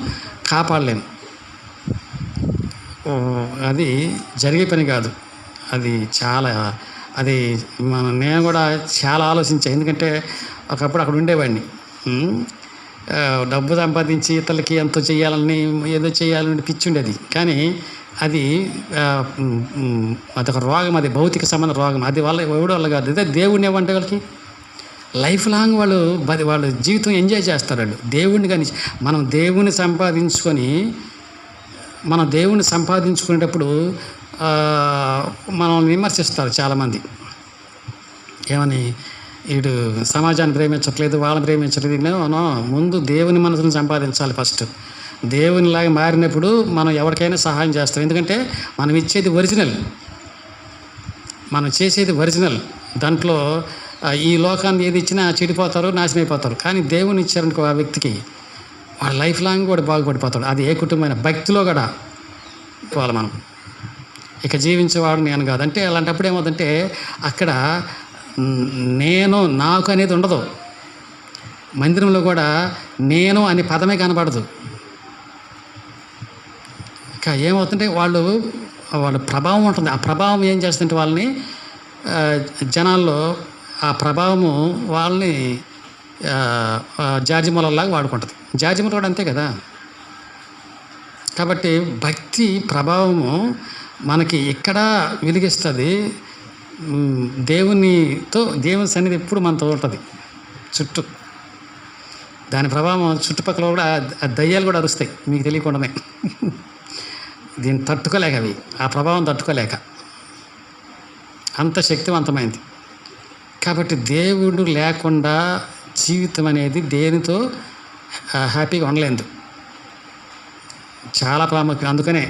కాపాడలేము. అది జరిగే పని కాదు. అది నేను కూడా చాలా ఆలోచించాను. ఎందుకంటే ఒకప్పుడు అక్కడ ఉండేవాడిని. డబ్బు సంపాదించి ఇతరులకి ఎంతో చేయాలని, ఏదో చేయాలని పిచ్చి ఉండేది. కానీ అదొక రోగం, అది భౌతిక సంబంధ రోగం. అది ఎవడి వల్ల కాదు. అదే దేవుడిని ఏమంటే వాళ్ళకి లైఫ్ లాంగ్ వాళ్ళ జీవితం ఎంజాయ్ చేస్తారు వాళ్ళు దేవుడిని. కానీ మనం దేవుణ్ణి సంపాదించుకునేటప్పుడు మనం విమర్శిస్తారు చాలామంది. ఏమని, వీడు సమాజాన్ని ప్రేమించట్లేదు, వాళ్ళని ప్రేమించట్లేదు. ముందు దేవుని మనసును సంపాదించాలి ఫస్ట్. దేవునిలాగా మారినప్పుడు మనం ఎవరికైనా సహాయం చేస్తాం. ఎందుకంటే మనం ఇచ్చేది ఒరిజినల్, మనం చేసేది ఒరిజినల్. దాంట్లో ఈ లోకాన్ని ఏది ఇచ్చినా చెడిపోతారు, నాశనం అయిపోతారు. కానీ దేవుని ఇచ్చారనుకో ఆ వ్యక్తికి, వాళ్ళ లైఫ్ లాంగ్ కూడా బాగుపడిపోతాడు. అది ఏ కుటుంబమైన భక్తిలో కూడా పోవాలి మనం. ఇక జీవించేవాడు నేను కాదు అంటే, అలాంటప్పుడు ఏమవుతుందంటే అక్కడ నాకు అనేది ఉండదు. మందిరంలో కూడా నేను అనే పదమే కనపడదు. ఇక ఏమవుతుంటే వాళ్ళ ప్రభావం ఉంటుంది. ఆ ప్రభావం ఏం చేస్తుంటే వాళ్ళని జనాల్లో ఆ ప్రభావము వాళ్ళని జార్జి మూలలాగా వాడుకుంటుంది. జార్జి మూల కూడా అంతే కదా. కాబట్టి భక్తి ప్రభావము మనకి ఇక్కడ వెలిగిస్తుంది. దేవుని సన్నిధి ఎప్పుడు మనతో ఉంటుంది చుట్టూ. దాని ప్రభావం చుట్టుపక్కల కూడా దయ్యాలు కూడా అరుస్తాయి మీకు తెలియకుండానే. దీన్ని తట్టుకోలేక అవి, ఆ ప్రభావం తట్టుకోలేక, అంత శక్తివంతమైంది. కాబట్టి దేవుడు లేకుండా జీవితం అనేది దేనితో హ్యాపీగా ఉండలేదు. చాలా ప్రాముఖ్యం. అందుకనే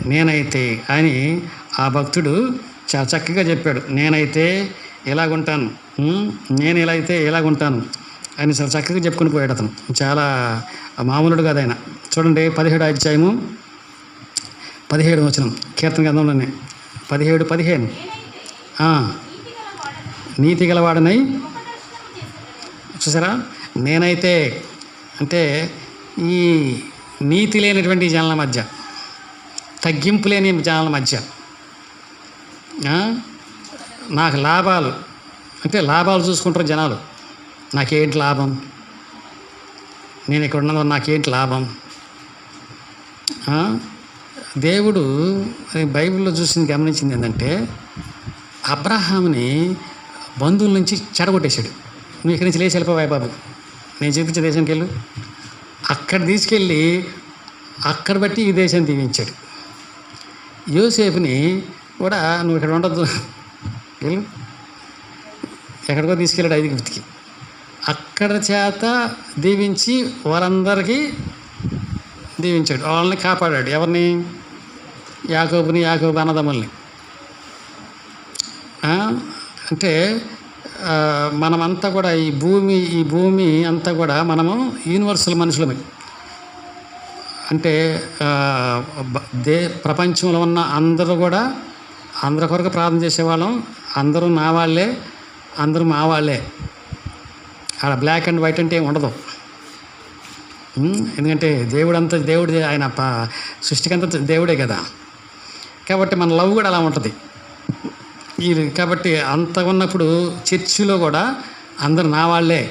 నేనైతే అని ఆ భక్తుడు చాలా చక్కగా చెప్పాడు. నేనైతే ఇలాగుంటాను, నేను ఇలా అయితే ఇలాగుంటాను అని చాలా చక్కగా చెప్పుకుని పోయాడు అతను. చాలా మామూలుడు కాదు ఆయన. చూడండి 17వ అధ్యాయము 17వ వచనం, కీర్తన గ్రంథంలోనే 17:15. నీతి గలవాడనై, చూసారా, నేనైతే అంటే ఈ నీతి లేనటువంటి జనాల మధ్య, తగ్గింపు లేని జనాల మధ్య నాకు లాభాలు అంటే లాభాలు చూసుకుంటారు జనాలు. నాకేంటి లాభం, నేను ఇక్కడ ఉన్నదో నాకేంటి లాభం. దేవుడు బైబిల్లో చూసింది గమనించింది ఏంటంటే, అబ్రహాముని బంధువుల నుంచి చెడగొట్టేశాడు. నువ్వు ఇక్కడి నుంచి లేచి వెళ్ళిపోవాయి బాబు, నేను చూపించే దేశానికి వెళ్ళు. అక్కడ తీసుకెళ్ళి అక్కడ బట్టి ఈ దేశాన్ని దీవించాడు. యోసేపుని కూడా నువ్వు ఇక్కడ ఉండద్దు, వెళ్ళు, ఎక్కడికో తీసుకెళ్ళాడు ఐగుప్తుకి. అక్కడ చేత దీవించి వారందరికీ దీవించాడు. వాళ్ళని కాపాడాడు. ఎవరిని? యాకోబు అన్నదమ్ముల్ని. అంటే మనమంతా కూడా ఈ భూమి అంతా కూడా మనము యూనివర్సల్ మనుషులమే. అంటే ప్రపంచంలో ఉన్న అందరూ కూడా అందరి కొరకు ప్రార్థన చేసేవాళ్ళం. అందరూ నా వాళ్ళే, అందరూ మా వాళ్ళే. అక్కడ బ్లాక్ అండ్ వైట్ అంటే ఏమి ఉండదు. ఎందుకంటే దేవుడు ఆయన సృష్టికంతా దేవుడే కదా. కాబట్టి మన లవ్ కూడా అలా ఉంటుంది. కాబట్టి అంత ఉన్నప్పుడు చర్చిలో కూడా అందరు నా వాళ్ళే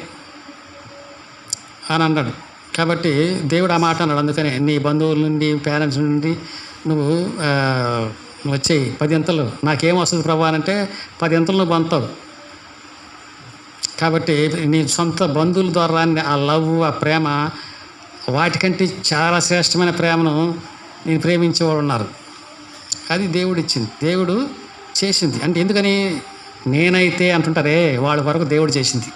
అని అన్నాడు. కాబట్టి దేవుడు ఆ మాట అన్నాడు. అందుకనే నీ బంధువుల నుండి, పేరెంట్స్ నుండి నువ్వు వచ్చేయి 10 అంతలు, నాకేం వస్తుంది ప్రభా అంటే 10 అంతలు నువ్వు పొందుతావు. కాబట్టి నీ సొంత బంధువుల ద్వారా ఆ లవ్, ఆ ప్రేమ, వాటికంటే చాలా శ్రేష్టమైన ప్రేమను నేను ప్రేమించేవాళ్ళు ఉన్నారు. అది దేవుడు ఇచ్చింది, దేవుడు చేసింది. అంటే ఎందుకని నేనైతే అంటుంటారే, వాళ్ళ కొరకు దేవుడు చేసింది.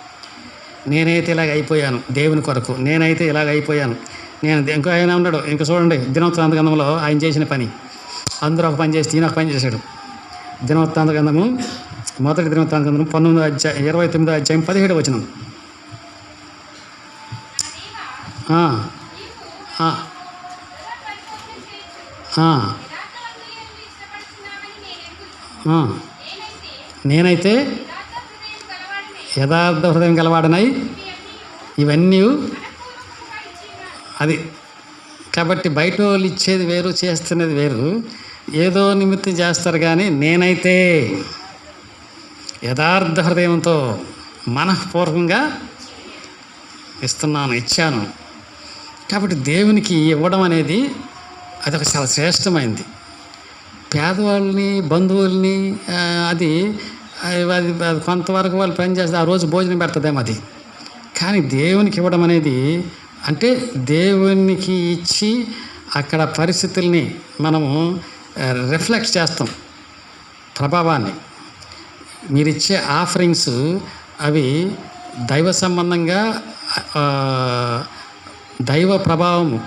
నేనైతే ఇలాగ అయిపోయాను దేవుని కొరకు, నేనైతే ఇలాగ అయిపోయాను నేను. ఇంకో ఆయన ఉన్నాడు, ఇంకా చూడండి దినవృత్తాంత గ్రంథంలో ఆయన చేసిన పని. అందరూ ఒక పని చేసి ఈయన ఒక పని చేశాడు. దినవృత్తాంత గ్రంథము, మొదటి దినవృత్తాంత గ్రంథం 19వ అధ్యాయం 29వ అధ్యాయం 17వ వచనం. నేనైతే యథార్థ హృదయం గలవాడనై ఇవన్నీ అది. కాబట్టి బయట వాళ్ళు ఇచ్చేది వేరు, చేస్తున్నది వేరు. ఏదో నిమిత్తం చేస్తారు, కానీ నేనైతే యథార్థ హృదయంతో మనఃపూర్వకంగా ఇచ్చాను. కాబట్టి దేవునికి ఇవ్వడం అనేది అదొక చాలా శ్రేష్టమైంది. పేదవాళ్ళని, బంధువుల్ని అది అది కొంతవరకు వాళ్ళు పని చేస్తే ఆ రోజు భోజనం పెడుతుందేమో అది. కానీ దేవునికి ఇవ్వడం అనేది అంటే దేవునికి ఇచ్చి అక్కడ పరిస్థితుల్ని మనము రిఫ్లెక్ట్ చేస్తాం, ప్రభావాన్ని. మీరిచ్చే ఆఫరింగ్స్ అవి దైవ సంబంధంగా దైవ ప్రభావము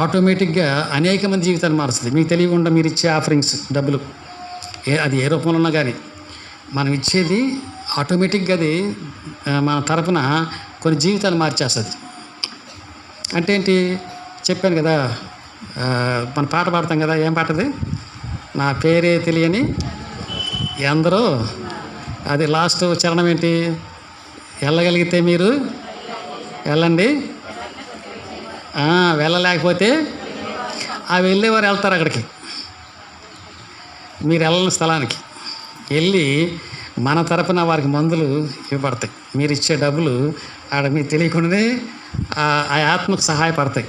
ఆటోమేటిక్గా అనేక మంది జీవితాన్ని మారుస్తుంది. మీకు తెలియకుండా మీరు ఇచ్చే ఆఫరింగ్స్ డబ్బులు అది ఏ రూపంలో ఉన్నా కానీ మనం ఇచ్చేది ఆటోమేటిక్గా అది మన తరపున కొన్ని జీవితాలు మార్చేస్తుంది. అంటే ఏంటి చెప్పాను కదా, మన పాట పాడతాం కదా, ఏం పాటది? నా పేరే తెలియని ఎందరో, అది లాస్ట్ చరణం ఏంటి? వెళ్ళగలిగితే మీరు వెళ్ళండి, వెళ్ళలేకపోతే ఆ వెళ్ళేవారు వెళ్తారు అక్కడికి, మీరు వెళ్ళని స్థలానికి వెళ్ళి మన తరపున వారికి మందులు ఇవ్వబడతాయి. మీరు ఇచ్చే డబ్బులు ఆడ మీకు తెలియకుండానే ఆ ఆత్మకు సహాయపడతాయి.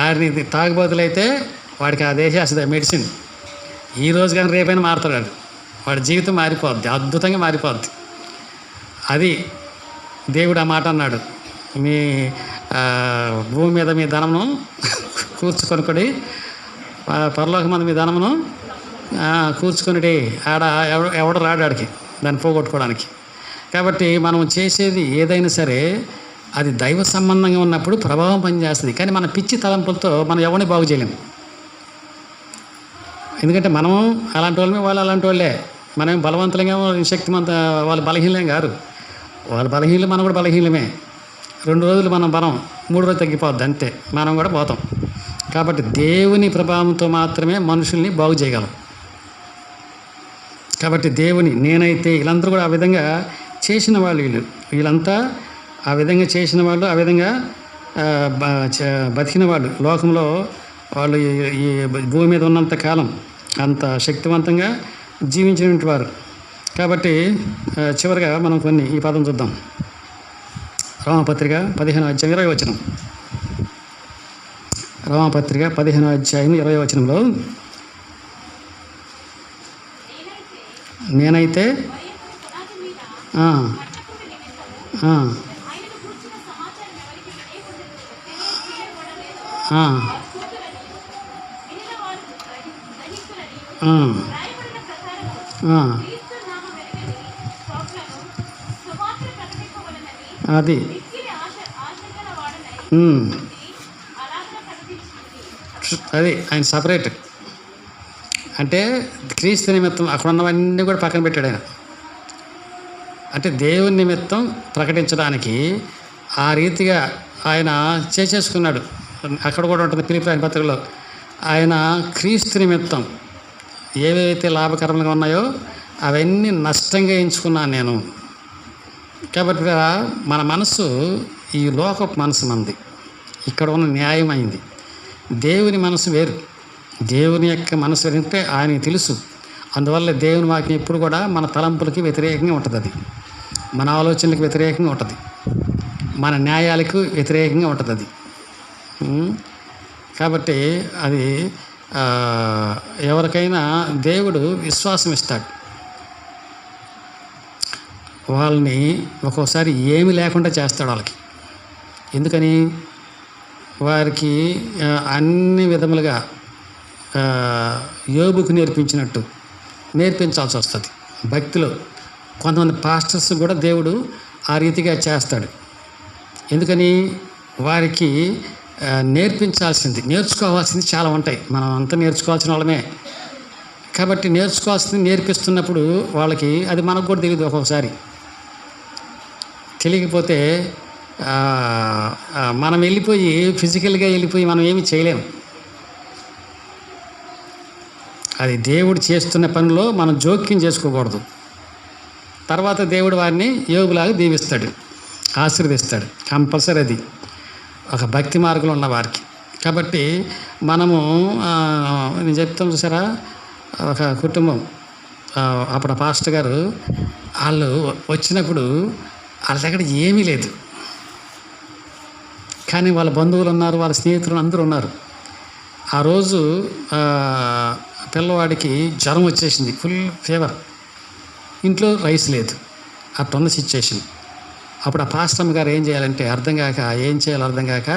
ఆడిని తాగుబోతులైతే వాడికి ఆ దేశేస్తుంది మెడిసిన్. ఈరోజు కానీ రేపైనా మారుతాడు, వాడి జీవితం మారిపోద్ది, అద్భుతంగా మారిపోద్ది. అది దేవుడు ఆ మాట అన్నాడు, మీ భూమి మీద మీ ధనమును కూర్చుకొనుకొని పరలోకమందు మీ ధనమును కూర్చుకొనిటి. ఆడ ఎవడు రాడు ఆడికి దాన్ని పోగొట్టుకోవడానికి. కాబట్టి మనం చేసేది ఏదైనా సరే అది దైవ సంబంధంగా ఉన్నప్పుడు ప్రభావం పనిచేస్తుంది. కానీ మన పిచ్చి తలంపులతో మనం ఎవరిని బాగు చేయలేము. ఎందుకంటే మనం అలాంటి వాళ్ళమే, వాళ్ళు అలాంటి వాళ్ళే. మనం బలవంతులంగా శక్తిమంత, వాళ్ళు బలహీనం గారు, వాళ్ళు బలహీనలు, మనం కూడా బలహీనమే. 2 రోజులు మనం బలం, 3 రోజులు తగ్గిపోద్ది, అంతే, మనం కూడా పోతాం. కాబట్టి దేవుని ప్రభావంతో మాత్రమే మనుషుల్ని బాగు చేయగలం. కాబట్టి దేవుని నేనైతే వీళ్ళందరూ కూడా ఆ విధంగా చేసిన వాళ్ళు, వీళ్ళంతా ఆ విధంగా చేసిన వాళ్ళు, ఆ విధంగా బతికిన వాళ్ళు. లోకంలో వాళ్ళు ఈ భూమి మీద ఉన్నంత కాలం అంత శక్తివంతంగా జీవించినటువంటి వారు. కాబట్టి చివరిగా మనం ఈ పదం చూద్దాం. రోమపత్రిక 15వ అధ్యాయం 20వ వచనం. రోమపత్రిక 15వ అధ్యాయం 20వ వచనంలో, నేనైతే అది అది ఆయన సపరేట్. అంటే క్రీస్తు నిమిత్తం అక్కడ ఉన్నవన్నీ కూడా పక్కన పెట్టాడు ఆయన. అంటే దేవుని నిమిత్తం ప్రకటించడానికి ఆ రీతిగా ఆయన చేసేసుకున్నాడు. అక్కడ కూడా ఉంటుంది ఫిలిప్పీ పత్రికలో, ఆయన క్రీస్తు నిమిత్తం ఏవైతే లాభకరంగా ఉన్నాయో అవన్నీ నష్టంగా ఎంచుకున్నాను నేను. కాబట్టి మన మనసు ఈ లోకపు మనసు మంది, ఇక్కడ ఉన్న న్యాయమైంది. దేవుని మనసు వేరు, దేవుని యొక్క మనసు వేరంటే ఆయనకి తెలుసు. అందువల్ల దేవుని వాక్యం ఎప్పుడు కూడా మన తలంపులకి వ్యతిరేకంగా ఉంటుంది, అది మన ఆలోచనలకు వ్యతిరేకంగా ఉంటుంది, మన న్యాయాలకు వ్యతిరేకంగా ఉంటుంది అది. కాబట్టి అది ఎవరికైనా దేవుడు విశ్వాసం ఇస్తాడు. వాళ్ళని ఒక్కోసారి ఏమి లేకుండా చేస్తాడు వాళ్ళకి. ఎందుకని? వారికి అన్ని విధములుగా యోబుకు నేర్పించినట్టు నేర్పించాల్సి వస్తుంది. భక్తిలో కొంతమంది పాస్టర్స్ కూడా దేవుడు ఆ రీతిగా చేస్తాడు. ఎందుకని? వారికి నేర్చుకోవాల్సింది చాలా ఉంటాయి. మనం అంతా నేర్చుకోవాల్సిన వాళ్ళమే. కాబట్టి నేర్చుకోవాల్సింది నేర్పిస్తున్నప్పుడు వాళ్ళకి అది మనకు కూడా తెలియదు. ఒక్కొక్కసారి తెలియకపోతే మనం వెళ్ళిపోయి ఫిజికల్గా వెళ్ళిపోయి మనం ఏమీ చేయలేము. అది దేవుడు చేస్తున్న పనిలో మనం జోక్యం చేసుకోకూడదు. తర్వాత దేవుడు వారిని యోగులాగా దీవిస్తాడు, ఆశీర్వదిస్తాడు. కంపల్సరీ అది ఒక భక్తి మార్గంలో ఉన్న వారికి. కాబట్టి మనము నేను చెప్తాను చూసారా, ఒక కుటుంబం అప్పుడు ఆ పాస్టర్ గారు వాళ్ళు వచ్చినప్పుడు వాళ్ళ దగ్గర ఏమీ లేదు, కానీ వాళ్ళ బంధువులు ఉన్నారు, వాళ్ళ స్నేహితులు అందరూ ఉన్నారు. ఆ రోజు పిల్లవాడికి జ్వరం వచ్చేసింది, ఫుల్ ఫీవర్, ఇంట్లో రైస్ లేదు, అట్లున్న సిచ్యుయేషన్. అప్పుడు ఆ పాస్టమ్ గారు ఏం చేయాలంటే ఏం చేయాలో అర్థం కాక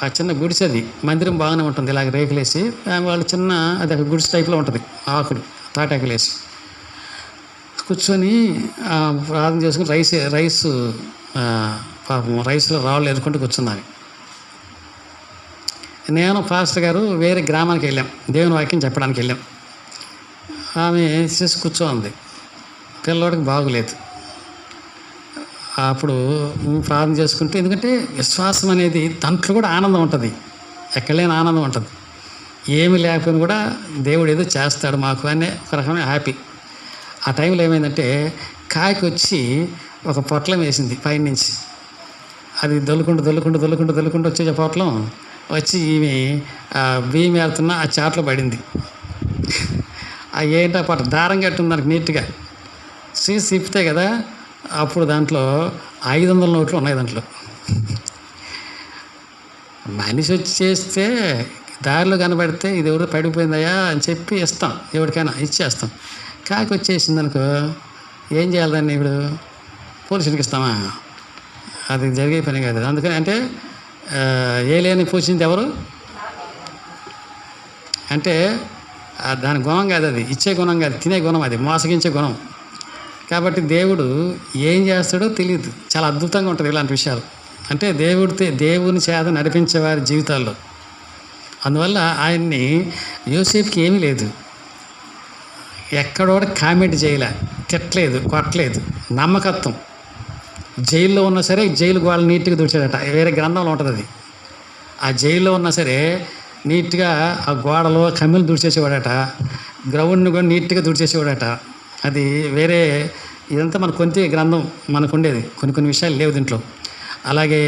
ఆ చిన్న గుడిసెది మందిరం బాగానే ఉంటుంది, ఇలాగ రేకులేసి వాళ్ళు చిన్న అది ఒక గుడిసె టైప్లో ఉంటుంది, ఆకులు తాటాకులేసి కూర్చొని ప్రార్థన చేసుకుని రైస్ పాపం రైస్లో రాళ్ళు ఎదుర్కొంటూ కూర్చున్నాను. నేను పాస్టర్ గారు వేరే గ్రామానికి వెళ్ళాం, దేవుని వాక్యం చెప్పడానికి వెళ్ళాం. ఆమె చేసి కూర్చోంది, పిల్లవాడికి బాగులేదు. అప్పుడు ప్రార్థన చేసుకుంటే, ఎందుకంటే విశ్వాసం అనేది దాంట్లో కూడా ఆనందం ఉంటుంది, ఎక్కడ లేని ఆనందం ఉంటుంది. ఏమి లేకపోయినా కూడా దేవుడు ఏదో చేస్తాడు మాకు అనే ఒక రకమైన హ్యాపీ. ఆ టైంలో ఏమైందంటే కాయకి వచ్చి ఒక పొట్లం వేసింది పైనుంచి, అది దొల్లుకుంటూ వచ్చే పొట్లం వచ్చి ఈమె బియ్యం ఏరుతున్న ఆ చాట్లో పడింది. ఏంటో పొట్ట దారం కట్టుంది దానికి నీట్గా తిప్పితే కదా, అప్పుడు దాంట్లో 500 నోట్లు ఉన్నాయి. దాంట్లో మనిషి వచ్చి చేస్తే దారిలో కనబడితే ఇది ఎవరు పడిపోయిందయ్యా అని చెప్పి ఇస్తాం, ఎవరికైనా ఇచ్చేస్తాం. కాకి వచ్చేసింది అనుకో, ఏం చేయాలి దాన్ని? ఇప్పుడు పోలీసునికి ఇస్తామా? అది జరిగే పని కాదు. అందుకని అంటే లేని పోషింది ఎవరు అంటే దాని గుణం కాదు, అది ఇచ్చే గుణం కాదు, తినే గుణం, అది మోసగించే గుణం. కాబట్టి దేవుడు ఏం చేస్తాడో తెలియదు, చాలా అద్భుతంగా ఉంటుంది ఇలాంటి విషయాలు. అంటే దేవుని చేత నడిపించే వారి జీవితాల్లో. అందువల్ల ఆయన్ని యోసేపుకి ఏమీ లేదు, ఎక్కడో కామెంట్ చేయలే, తిట్టలేదు, కొట్టలేదు, నమ్మకత్వం. జైల్లో ఉన్నా సరే జైలు గోడలు నీట్గా తుడిచాడట, వేరే గ్రంథంలో ఉంటుంది అది. ఆ జైల్లో ఉన్నా సరే నీట్గా ఆ గోడలో కమ్మిలు తుడిచేసేవాడట, గ్రౌండ్ని కూడా నీట్గా తుడిచేసేవాడట. అది వేరే, ఇదంతా మన కొంత గ్రంథం మనకు ఉండేది, కొన్ని విషయాలు లేవు దీంట్లో. అలాగే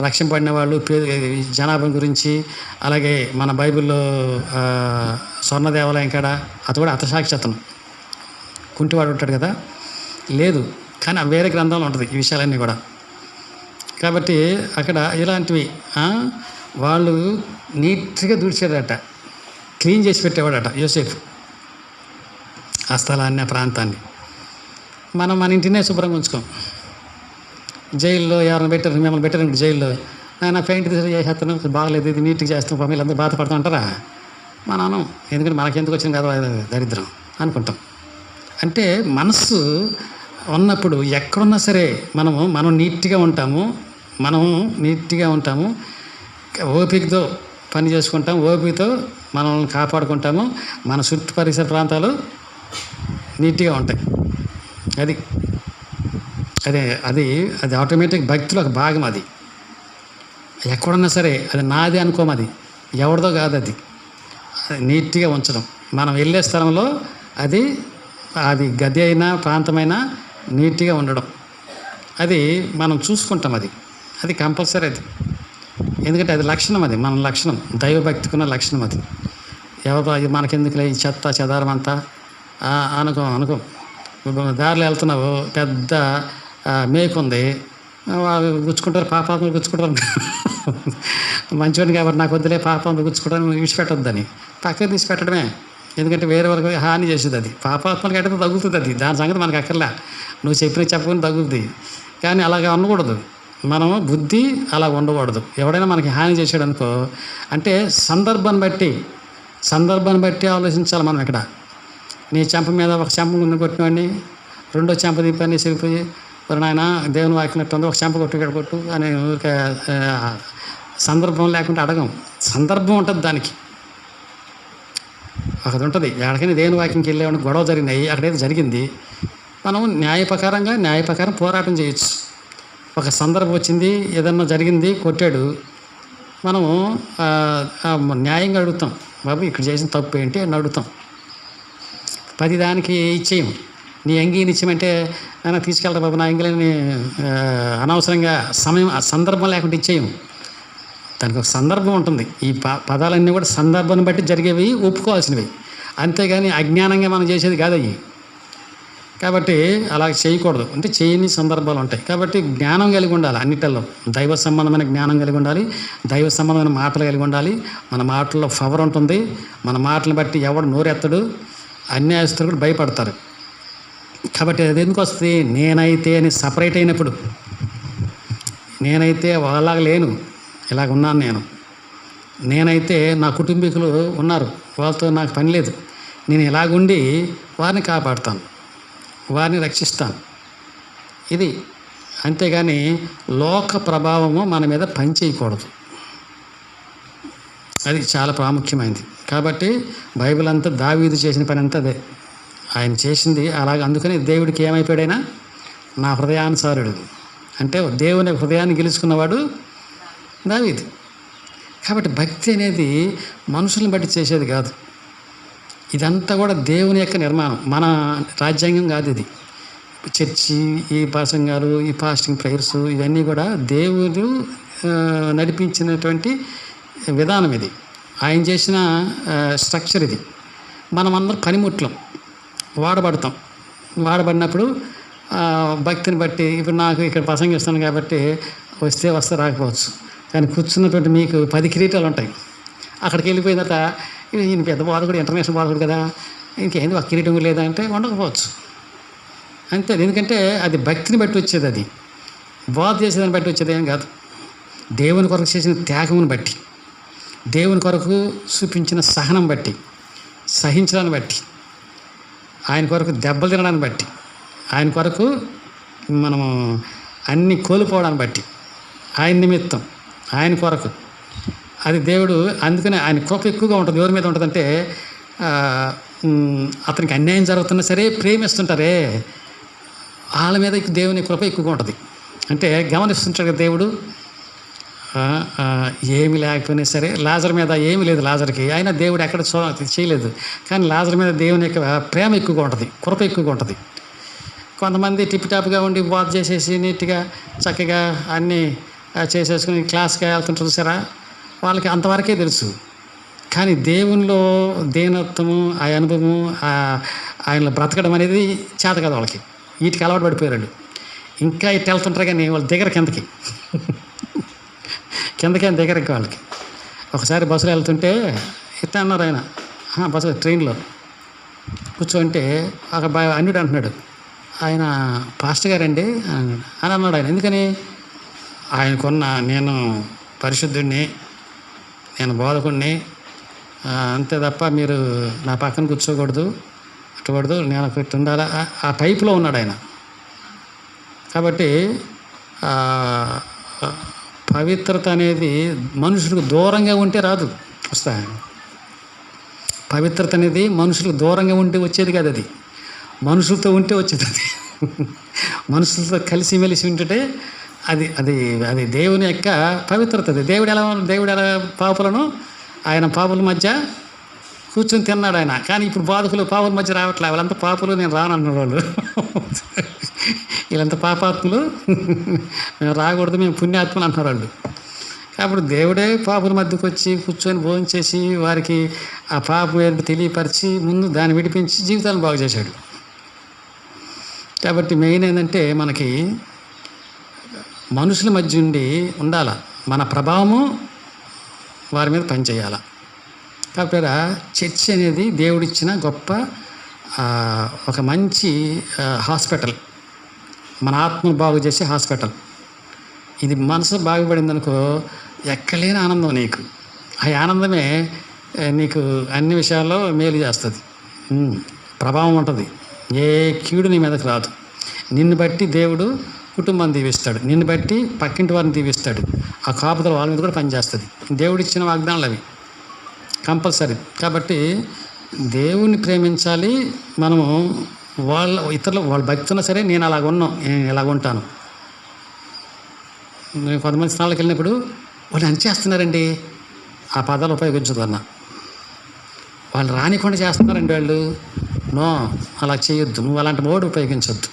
రక్షింపబడిన వాళ్ళు జనాభా గురించి, అలాగే మన బైబిల్లో స్వర్ణ దేవాలయం కాడ అది కూడా హతసాక్షితనం, కుంటివాడు ఉంటాడు కదా, లేదు, కానీ వేరే గ్రంథంలో ఉంటుంది ఈ విషయాలన్నీ కూడా. కాబట్టి అక్కడ ఇలాంటివి వాళ్ళు నీట్గా తుడిచేదట, క్లీన్ చేసి పెట్టేవాడట యోసేపు ఆ స్థలాన్ని, ఆ ప్రాంతాన్ని. మనం మన ఇంటినే శుభ్రంగా ఉంచుకోం. జైల్లో ఎవరైనా మిమ్మల్ని పెట్టారు జైల్లో, నా పెయింట్ తీసి చేసేస్తాను, బాగలేదు, ఇది నీట్గా చేస్తాం, వీళ్ళందరూ బాధపడుతూ ఉంటారా? మనం ఎందుకంటే మనకెందుకు వచ్చిన కదా దరిద్రం అనుకుంటాం. అంటే మనస్సు ఉన్నప్పుడు ఎక్కడున్నా సరే మనం నీట్గా ఉంటాము, ఓపికతో పని చేసుకుంటాం, ఓపికతో మనల్ని కాపాడుకుంటాము, మన చుట్టూ పరిసర ప్రాంతాలు నీట్గా ఉంటాయి. అది ఆటోమేటిక్ భక్తిలో ఒక భాగం. అది ఎక్కడున్నా సరే అది నాది అనుకోము, అది ఎవరిదో కాదు, అది నీట్గా ఉంచడం. మనం వెళ్ళే స్థలంలో అది గది అయినా ప్రాంతమైనా నీట్గా ఉండడం, అది మనం చూసుకుంటాం. అది కంపల్సరీ, అది ఎందుకంటే అది లక్షణం, అది మన లక్షణం, దైవభక్తికున్న లక్షణం. అది ఎవరు మనకెందుకులే ఈ చెత్త చెదారం అంతా అనుకో. దారిలో వెళ్తున్నావు, పెద్ద మేకుంది, గుచ్చుకుంటారు, పాపాత్మలు గుచ్చుకుంటారు. మంచివాడిని కాబట్టి నాకు వద్దులే, పాపాత్మలు గుచ్చుకుంటారు, విడిచిపెట్టొద్దని పక్కన తీసి పెట్టడమే. ఎందుకంటే వేరే వరకు హాని చేసేది, అది పాపాత్మలకి అయితే తగ్గుతుంది. అది దాని సంగతి మనకు అక్కర్లే, నువ్వు చెప్పిన చెప్పకుండా తగ్గుతుంది. కానీ అలాగే అనకూడదు, మనము బుద్ధి అలా ఉండకూడదు. ఎవడైనా మనకి హాని చేసాడు అనుకో, అంటే సందర్భాన్ని బట్టి ఆలోచించాలి మనం. ఇక్కడ నీ చెంప మీద ఒక చెంప ముందు కొట్టినవాడిని రెండో చెంప దింపాన్ని సిరిపోయి, మరి నాయన దేవుని వాకినట్టు ఉంది, ఒక చెంప కొట్టు ఇక్కడ కొట్టు అని ఊరికే సందర్భం లేకుండా అడగం. సందర్భం ఉంటుంది దానికి. అక్కడ ఉంటుంది. ఎక్కడికైనా దేవుని వాక్యంకి వెళ్ళేవాడిని గొడవ జరిగినాయి, అక్కడైతే జరిగింది, మనం న్యాయ ప్రకారం పోరాటం చేయొచ్చు. ఒక సందర్భం వచ్చింది, ఏదన్నా జరిగింది, కొట్టాడు, మనము న్యాయంగా అడుగుతాం, బాబు ఇక్కడ చేసిన తప్పు ఏంటి అని అడుగుతాం. దానికి ఇచ్చేయం. నీ అంగీ నిత్యమంటే ఆయన తీసుకెళ్తా బాబు, నా అంగిలని అనవసరంగా సందర్భం లేకుండా ఇచ్చేయం. దానికి ఒక సందర్భం ఉంటుంది. ఈ పదాలన్నీ కూడా సందర్భాన్ని బట్టి జరిగేవి, ఒప్పుకోవాల్సినవి. అంతేగాని అజ్ఞానంగా మనం చేసేది కాదు అవి. కాబట్టి అలా చేయకూడదు. అంటే చేయని సందర్భాలు ఉంటాయి. కాబట్టి జ్ఞానం కలిగి ఉండాలి అన్నిటిల్లో. దైవ సంబంధమైన జ్ఞానం కలిగి ఉండాలి, దైవ సంబంధమైన మాటలు కలిగి ఉండాలి. మన మాటల్లో పవర్ ఉంటుంది. మన మాటలను బట్టి ఎవడు నోరెత్తడు, అన్యాయస్తులు కూడా భయపడతారు. కాబట్టి అది ఎందుకు వస్తుంది? నేనైతే అని సపరేట్ అయినప్పుడు, నేనైతే వాళ్ళలాగా లేను, ఇలాగ ఉన్నాను నేనైతే నా కుటుంబీకులు ఉన్నారు, వాళ్ళతో నాకు పని లేదు, నేను ఇలాగుండి వారిని కాపాడుతాను, వారిని రక్షిస్తాను. ఇది అంతేగాని లోక ప్రభావము మన మీద పని చేయకూడదు. అది చాలా ప్రాముఖ్యమైనది. కాబట్టి బైబిల్ అంతా దావీదు చేసిన పని అంతా అదే. ఆయన చేసింది అలాగే. అందుకని దేవుడికి ఏమైపోయాడైనా నా హృదయానుసారుడు, అంటే దేవుని హృదయాన్ని గెలుచుకున్నవాడు దావీదు. కాబట్టి భక్తి అనేది మనుషుల్ని బట్టి చేసేది కాదు. ఇదంతా కూడా దేవుని యొక్క నిర్మాణం, మన రాజ్యాంగం కాదు ఇది. చర్చి, ఈ ప్రసంగాలు, ఈ ఫాస్టింగ్ ప్రేయర్స్, ఇవన్నీ కూడా దేవుడు నడిపించినటువంటి విధానం ఇది. ఆయన చేసిన స్ట్రక్చర్ ఇది. మనమందరం పనిముట్లం, వాడబడినప్పుడు భక్తిని బట్టి, ఇప్పుడు నాకు ఇక్కడ ప్రసంగిస్తాను కాబట్టి వస్తే రాకపోవచ్చు, కానీ కూర్చున్నటువంటి మీకు 10 కిరీటాలు ఉంటాయి. అక్కడికి వెళ్ళిపోయిన తర్వాత ఈయన పెద్ద బాధకుడు, ఇంటర్నేషనల్ బాధకుడు కదా, ఇంకేంది ఒక కిరీటం లేదా అంటే ఉండకపోవచ్చు. అంతే. ఎందుకంటే అది భక్తిని బట్టి వచ్చేది, అది బాధ చేసేదాన్ని బట్టి వచ్చేది ఏం కాదు. దేవుని కొరకు చేసిన త్యాగమును బట్టి, దేవుని కొరకు చూపించిన సహనం బట్టి, సహించడాన్ని బట్టి, ఆయన కొరకు దెబ్బలు తినడాన్ని బట్టి, ఆయన కొరకు మనము అన్ని కోల్పోవడాన్ని బట్టి, ఆయన నిమిత్తం, ఆయన కొరకు, అది దేవుడు. అందుకనే ఆయన కృప ఎక్కువగా ఉంటుంది. ఎవరి మీద ఉంటుందంటే అతనికి అన్యాయం జరుగుతున్నా సరే ప్రేమిస్తుంటారే వాళ్ళ మీద దేవుని కృప ఎక్కువగా ఉంటుంది. అంటే గమనిస్తుంటాడు కదా దేవుడు. ఏమి లేకపోయినా సరే లాజర్ మీద ఏమీ లేదు, లాజర్కి అయినా దేవుడు ఎక్కడ చేయలేదు, కానీ లాజర్ మీద దేవుని యొక్క ప్రేమ ఎక్కువగా ఉంటుంది, కృప ఎక్కువగా ఉంటుంది. కొంతమంది టిప్టాప్గా ఉండి బాధ చేసేసి నీట్గా చక్కగా అన్నీ చేసేసుకుని క్లాస్గా వెళ్తుంటారు చూసారా, వాళ్ళకి అంతవరకే తెలుసు. కానీ దేవునిలో దీనత్వము, ఆ అనుభవము, ఆయనలో బ్రతకడం అనేది చేత కదా వాళ్ళకి. వీటికి అలవాటు పడిపోయారు. ఇంకా ఇటు వెళ్తుంటారు కానీ వాళ్ళు కిందకి వాళ్ళకి. ఒకసారి బస్సులో వెళ్తుంటే ఇట్లా అన్నారు ఆయన, బస్సు ట్రైన్లో కూర్చోంటే ఒక అన్యుడు అంటున్నాడు, ఆయన పాస్టర్ గారండి అని అన్నాడు ఆయన. ఎందుకని? ఆయనకున్న నేను పరిశుద్ధుడిని, నేను బోధకుడిని, అంతే తప్ప మీరు నా పక్కన కూర్చోకూడదు, అట్టకూడదు, నేను పెట్టి ఉండాలా, ఆ టైప్లో ఉన్నాడు ఆయన. కాబట్టి పవిత్రత అనేది మనుషులకు దూరంగా ఉంటే రాదు, వస్తా. పవిత్రత అనేది మనుషులకు దూరంగా ఉంటే వచ్చేది కాదు, అది మనుషులతో ఉంటే వచ్చేది. అది మనుషులతో కలిసిమెలిసి ఉంటుంటే అది అది అది దేవుని యొక్క పవిత్రత. అది దేవుడు ఎలా పాపులను ఆయన పాపుల మధ్య కూర్చొని తిన్నాడు ఆయన. కానీ ఇప్పుడు బాధకులు పాపుల మధ్య రావట్లే, వాళ్ళంతా పాపులు, నేను రానన్నారు వాళ్ళు. వీళ్ళంతా పాపాత్ములు, మేము రాకూడదు, మేము పుణ్యాత్ములు అంటున్నారు వాళ్ళు. కాబట్టి దేవుడే పాపుల మధ్యకు వచ్చి కూర్చొని భోజనం చేసి వారికి ఆ పాపం ఏంటో తెలియపరిచి ముందు దాన్ని విడిపించి జీవితాలను బాగు చేశాడు. కాబట్టి మెయిన్ ఏంటంటే మనకి మనుషుల మధ్య ఉండాల, మన ప్రభావము వారి మీద పనిచేయాల. కాబట్టి చర్చ్ అనేది దేవుడిచ్చిన గొప్ప ఒక మంచి హాస్పిటల్, మన ఆత్మను బాగు చేసే హాస్పిటల్. ఇది మనసు బాగుపడింది అనుకో, ఎక్కలేని ఆనందం నీకు. ఆ ఆనందమే నీకు అన్ని విషయాల్లో మేలు చేస్తుంది, ప్రభావం ఉంటుంది. ఏ కీడు నీ మీదకి రాదు. నిన్ను బట్టి దేవుడు కుటుంబాన్ని దీవిస్తాడు, నిన్ను బట్టి పక్కింటి వారిని దీవిస్తాడు. ఆ కాపుదల వాళ్ళ మీద కూడా పనిచేస్తుంది. దేవుడు ఇచ్చిన వాగ్దానాలు అవి కంపల్సరీ. కాబట్టి దేవుణ్ణి ప్రేమించాలి మనము. ఇతరులు వాళ్ళు భక్తి ఉన్నా సరే, నేను ఇలాగ ఉంటాను. నేను కొంతమంది స్థానాలకు వెళ్ళినప్పుడు వాళ్ళు చేస్తున్నారండి, ఆ పదాలు ఉపయోగించదు అన్న. వాళ్ళు రానికుండా చేస్తున్నారండి వాళ్ళు. నో, అలా చేయొద్దు. నువ్వు అలాంటి మోడు ఉపయోగించొద్దు.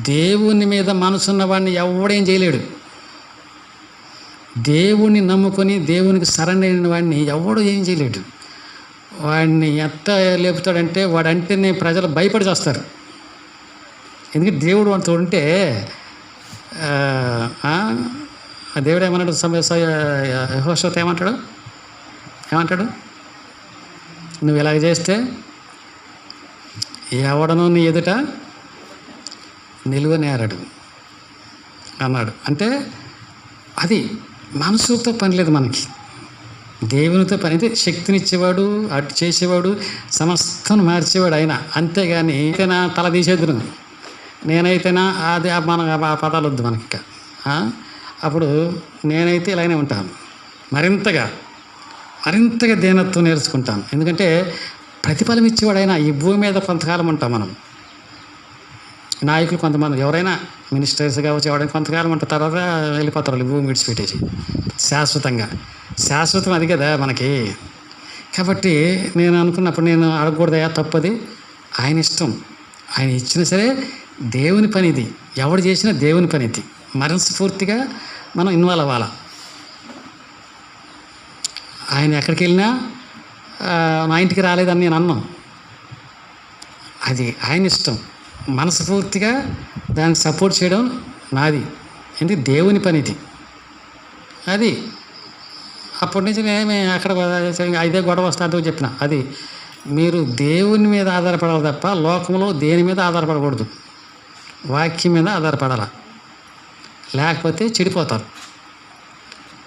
దేవుని మీద మనసున్న వాడిని ఎవడేం చేయలేడు. దేవుణ్ణి నమ్ముకొని దేవునికి సరెండర్ అయిన వాడిని ఎవడు ఏం చేయలేడు. వాడిని ఎట్ట లేపుతాడంటే, వాడంటేనే ప్రజలు భయపడి చేస్తారు. ఎందుకంటే దేవుడు అంత ఉంటే దేవుడు ఏమన్నాడు? యెహోషువతో ఏమంటాడు? నువ్వు ఇలాగ చేస్తే ఎవడనో నీ ఎదుట నిలువనేరడు అన్నాడు. అంటే అది మనసుతో పని లేదు మనకి, దేవునితో పని. అయితే శక్తినిచ్చేవాడు, అటు చేసేవాడు, సమస్తం మార్చేవాడు ఆయన. అంతేగాని అయితేనా తల తీసేద్దును, నేనైతేనా అది మన ఆ పదాలు వద్దు మనకి. ఇక అప్పుడు నేనైతే ఇలానే ఉంటాను. మరింతగా దీనత్వం నేర్చుకుంటాను. ఎందుకంటే ప్రతిఫలం ఇచ్చేవాడు ఆయన. ఈ భూమి మీద కొంతకాలం ఉంటాం మనం. నాయకులు కొంతమంది, ఎవరైనా మినిస్టర్స్ కావచ్చు, ఎవరైనా కొంతకాలం ఉంటారు, తర్వాత వెళ్ళిపోతారు భూమి విడిచిపెట్టేసి. శాశ్వతం అది కదా మనకి. కాబట్టి నేను అనుకున్నప్పుడు నేను అడగకూడదయా, తప్పది. ఆయన ఇష్టం, ఆయన ఇచ్చినా సరే దేవుని పని ఇది. ఎవడు చేసినా దేవుని పని ఇది. మనస్ఫూర్తిగా మనం ఇన్వాల్వ్ అవ్వాలి. ఆయన ఎక్కడికి వెళ్ళినా నా ఇంటికి రాలేదని నేను అన్నాను, అది ఆయన ఇష్టం. మనస్ఫూర్తిగా దానికి సపోర్ట్ చేయడం నాది. ఎందుకు దేవుని పని ఇది. అది అప్పటి నుంచి నేనే అక్కడ ఇదే గొడవ వస్తుందో చెప్పిన. అది మీరు దేవుని మీద ఆధారపడాలి తప్ప లోకంలో దేని మీద ఆధారపడకూడదు. వాక్యం మీద ఆధారపడాలి, లేకపోతే చెడిపోతారు.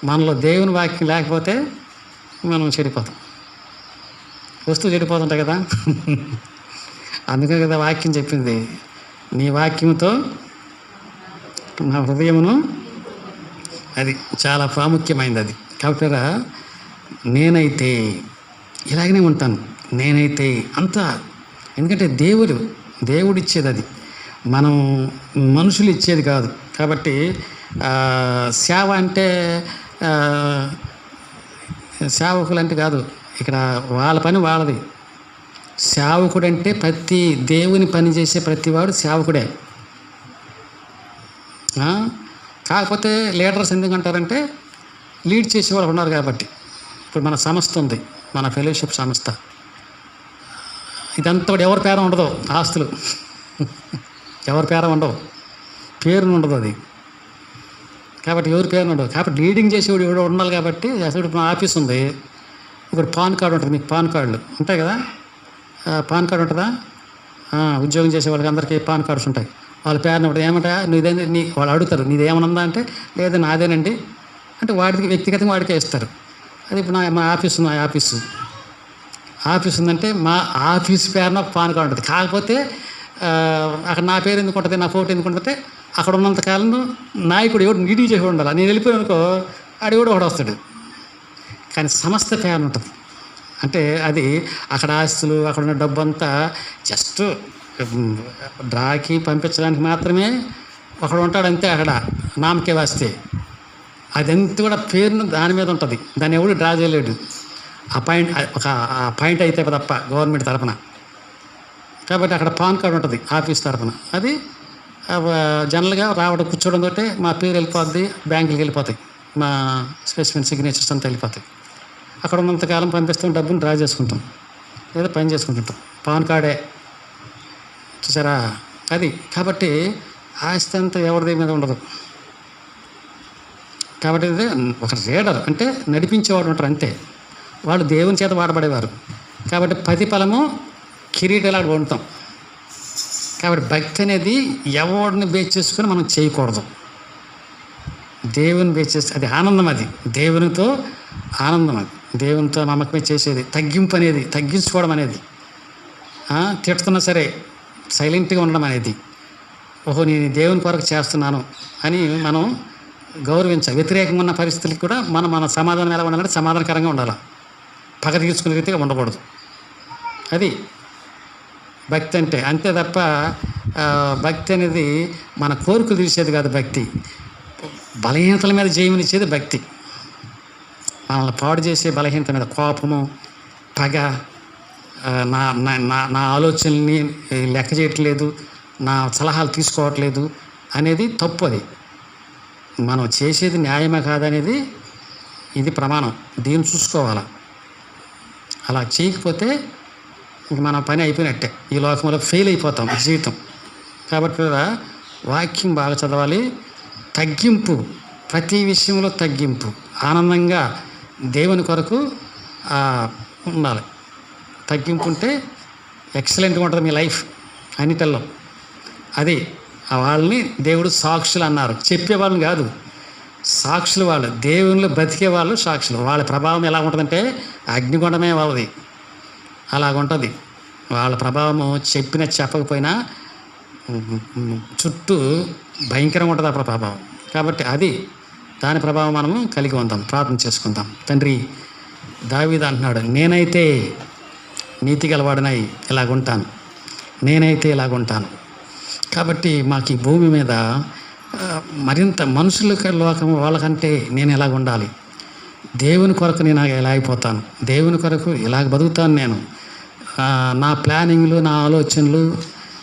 మనలో దేవుని వాక్యం లేకపోతే మనం చెడిపోతాం. వస్తువు చెడిపోతుంటాయి కదా. అందుకే కదా వాక్యం చెప్పింది, నీ వాక్యంతో నా హృదయమును. అది చాలా ప్రాముఖ్యమైనది అది. కాబట్టి నేనైతే ఇలాగనే ఉంటాను. నేనైతే అంతా, ఎందుకంటే దేవుడు ఇచ్చేది అది, మనం మనుషులు ఇచ్చేది కాదు. కాబట్టి సేవ అంటే సేవకులు అంటే కాదు, ఇక్కడ వాళ్ళ పని వాళ్ళది. సేవకుడు అంటే ప్రతి దేవుని పని చేసే ప్రతివాడు సేవకుడే. కాకపోతే లీడర్స్ ఎందుకంటారంటే లీడ్ చేసేవాళ్ళు ఉన్నారు కాబట్టి. ఇప్పుడు మన సంస్థ ఉంది, మన ఫెలోషిప్ సంస్థ. ఇదంతా కూడా ఎవరి పేరు ఉండదు, ఆస్తులు ఎవరి పేరు ఉండవు, పేరును ఉండదు అది. కాబట్టి ఎవరి పేరు ఉండదు. కాబట్టి లీడింగ్ చేసేవాడు ఎవడో ఉండాలి. కాబట్టి అసలు మా ఆఫీస్ ఉంది, ఇక్కడ పాన్ కార్డు ఉంటుంది. మీకు పాన్ కార్డులు ఉంటాయి కదా, పాన్ కార్డు ఉంటుందా? ఉద్యోగం చేసే వాళ్ళకి అందరికీ పాన్ కార్డ్స్ ఉంటాయి. వాళ్ళ పేరుని ఒకటి ఏమంటా నీదేంటి వాళ్ళు అడుగుతారు, నీదేమనుందా అంటే లేదు నాదేనండి అంటే వాడికి వ్యక్తిగతంగా వాడికే ఇస్తారు. అది ఇప్పుడు మా ఆఫీస్ ఉంది, ఆఫీస్ ఉందంటే మా ఆఫీస్ పేరున ఒక పాన్ కార్డు ఉంటుంది. కాకపోతే అక్కడ నా పేరు ఎందుకు ఉంటుంది, నా ఫోటో ఎందుకు ఉంటుంది, అక్కడ ఉన్నంతకాలం నాయకుడు ఎవడు నీటి చేసి ఉండాలి. నేను వెళ్ళిపోయాను అనుకో, ఆడు ఎవడో ఒకడు వస్తాడు. కానీ సంస్థ పేరు ఉంటుంది. అంటే అది అక్కడ ఆస్తులు, అక్కడ ఉన్న డబ్బు అంతా జస్ట్ డ్రాకి పంపించడానికి మాత్రమే ఒకడు ఉంటాడు అంతే. అక్కడ నామకే వాస్తే అదంతా కూడా పేరును దాని మీద ఉంటుంది. దాన్ని ఎవడు డ్రా చేయలేడు. పాయింట్ అయితే తప్ప గవర్నమెంట్ తరఫున. కాబట్టి అక్కడ పాన్ కార్డు ఉంటుంది ఆఫీస్ తరఫున. అది జనరల్గా కూర్చోవడంతో మా పేరు వెళ్ళిపోద్ది, బ్యాంకుకి వెళ్ళిపోతాయి, మా స్పెసిఫిక్ సిగ్నేచర్స్ అంతా వెళ్ళిపోతాయి. అక్కడ ఉన్నంతకాలం పంపిస్తాం, డబ్బుని డ్రా చేసుకుంటాం, లేదా పని చేసుకుంటుంటాం. పాన్ కార్డే చూసారా అది. కాబట్టి ఆస్తి అంతా ఎవరిది మీద ఉండదు. కాబట్టి ఒక లీడర్ అంటే నడిపించేవాడు ఉంటారు అంతే. వాళ్ళు దేవుని చేత వాడబడేవారు. కాబట్టి ప్రతిఫలము కిరీటలాగా ఉంటాం. కాబట్టి భక్తి అనేది ఎవరిని బేస్ చేసుకొని మనం చేయకూడదు. దేవుని చేస్తే అది ఆనందం, అది దేవునితో ఆనందం, అది దేవునితో నమ్మకమే చేసేది. తగ్గింపు అనేది, తగ్గించుకోవడం అనేది, తిట్టుతున్నా సరే సైలెంట్గా ఉండడం అనేది, ఓహో నేను దేవుని కొరకు చేస్తున్నాను అని మనం గౌరవించాలి. వ్యతిరేకంగా ఉన్న పరిస్థితులకి కూడా మన సమాధానం ఎలా ఉండాలంటే సమాధానకరంగా ఉండాలి, పగ తీర్చుకునే రీతిగా ఉండకూడదు. అది భక్తి అంటే. అంతే తప్ప భక్తి అనేది మన కోరికలు తీర్చేది కాదు. భక్తి బలహీనతల మీద జయమునిచ్చేది భక్తి. మనల్ని పాడు చేసే బలహీనత మీద కోపము, పగ, నా ఆలోచనల్ని లెక్క చేయట్లేదు, నా సలహాలు తీసుకోవట్లేదు అనేది తప్పు. అది మనం చేసేది న్యాయమే కాదనేది ఇది ప్రమాణం. దీన్ని చూసుకోవాలి. అలా చేయకపోతే ఇంక మన పని అయిపోయినట్టే, ఈ లోకంలో ఫెయిల్ అయిపోతాం జీవితం. కాబట్టి వాక్యం బాగా చదవాలి. తగ్గింపు, ప్రతి విషయంలో తగ్గింపు, ఆనందంగా దేవుని కొరకు ఉండాలి. తగ్గింపు ఉంటే ఎక్సలెంట్గా ఉంటుంది మీ లైఫ్ అన్నిటిల్లో. అది వాళ్ళని దేవుడు సాక్షులు అన్నారు. చెప్పేవాళ్ళని కాదు, సాక్షులు. వాళ్ళు దేవునిలో బ్రతికే వాళ్ళు సాక్షులు. వాళ్ళ ప్రభావం ఎలా ఉంటుందంటే అగ్నిగుండమే వాళ్ళది, అలాగుంటుంది వాళ్ళ ప్రభావము. చెప్పకపోయినా చుట్టూ భయంకరంగా ఉంటుంది ఆ ప్రభావం. కాబట్టి అది దాని ప్రభావం మనము కలిగి ఉందాం. ప్రార్థన చేసుకుందాం. తండ్రి, దావీదు అంటున్నాడు, నేనైతే నీతి గలవాడనై ఇలాగుంటాను, నేనైతే ఇలాగుంటాను. కాబట్టి మాకు ఈ భూమి మీద మరింత మనుషుల లోకం వాళ్ళకంటే నేను ఎలాగ ఉండాలి, దేవుని కొరకు నేను ఎలా అయిపోతాను, దేవుని కొరకు ఇలాగ బతుకుతాను నేను. నా ప్లానింగ్లు, నా ఆలోచనలు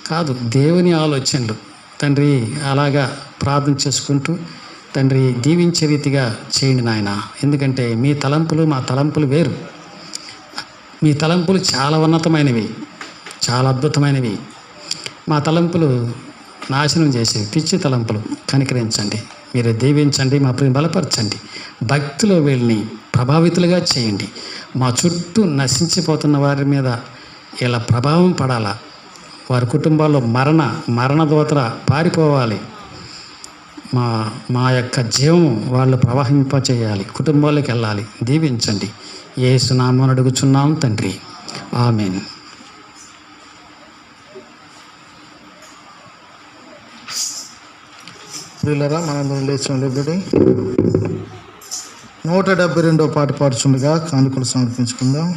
కాదు, దేవుని ఆలోచనలు. తండ్రి, అలాగా ప్రార్థన చేసుకుంటూ తండ్రి దీవించే రీతిగా చేయండి నాయన. ఎందుకంటే మీ తలంపులు మా తలంపులు వేరు. మీ తలంపులు చాలా ఉన్నతమైనవి, చాలా అద్భుతమైనవి. మా తలంపులు నాశనం చేసేవి, పిచ్చి తలంపులు. కనికరించండి, మీరు దీవించండి, మా ప్రేమ బలపరచండి. భక్తిలో వీళ్ళని ప్రభావితులుగా చేయండి. మా చుట్టూ నశించిపోతున్న వారి మీద ఇలా ప్రభావం పడాలా. వారి కుటుంబాల్లో మరణ దోతర పారిపోవాలి. మా యొక్క జీవం వాళ్ళు ప్రవహింపచేయాలి, కుటుంబాలకు వెళ్ళాలి. దీవించండి. యేసు నామమున అడుగుచున్నాం తండ్రి, ఆమేన్. ప్రియులారా, మనందరం లేచి నిలబడి 172వ పాట పాడుచుండగా కానుకలు సమర్పించుకుందాం.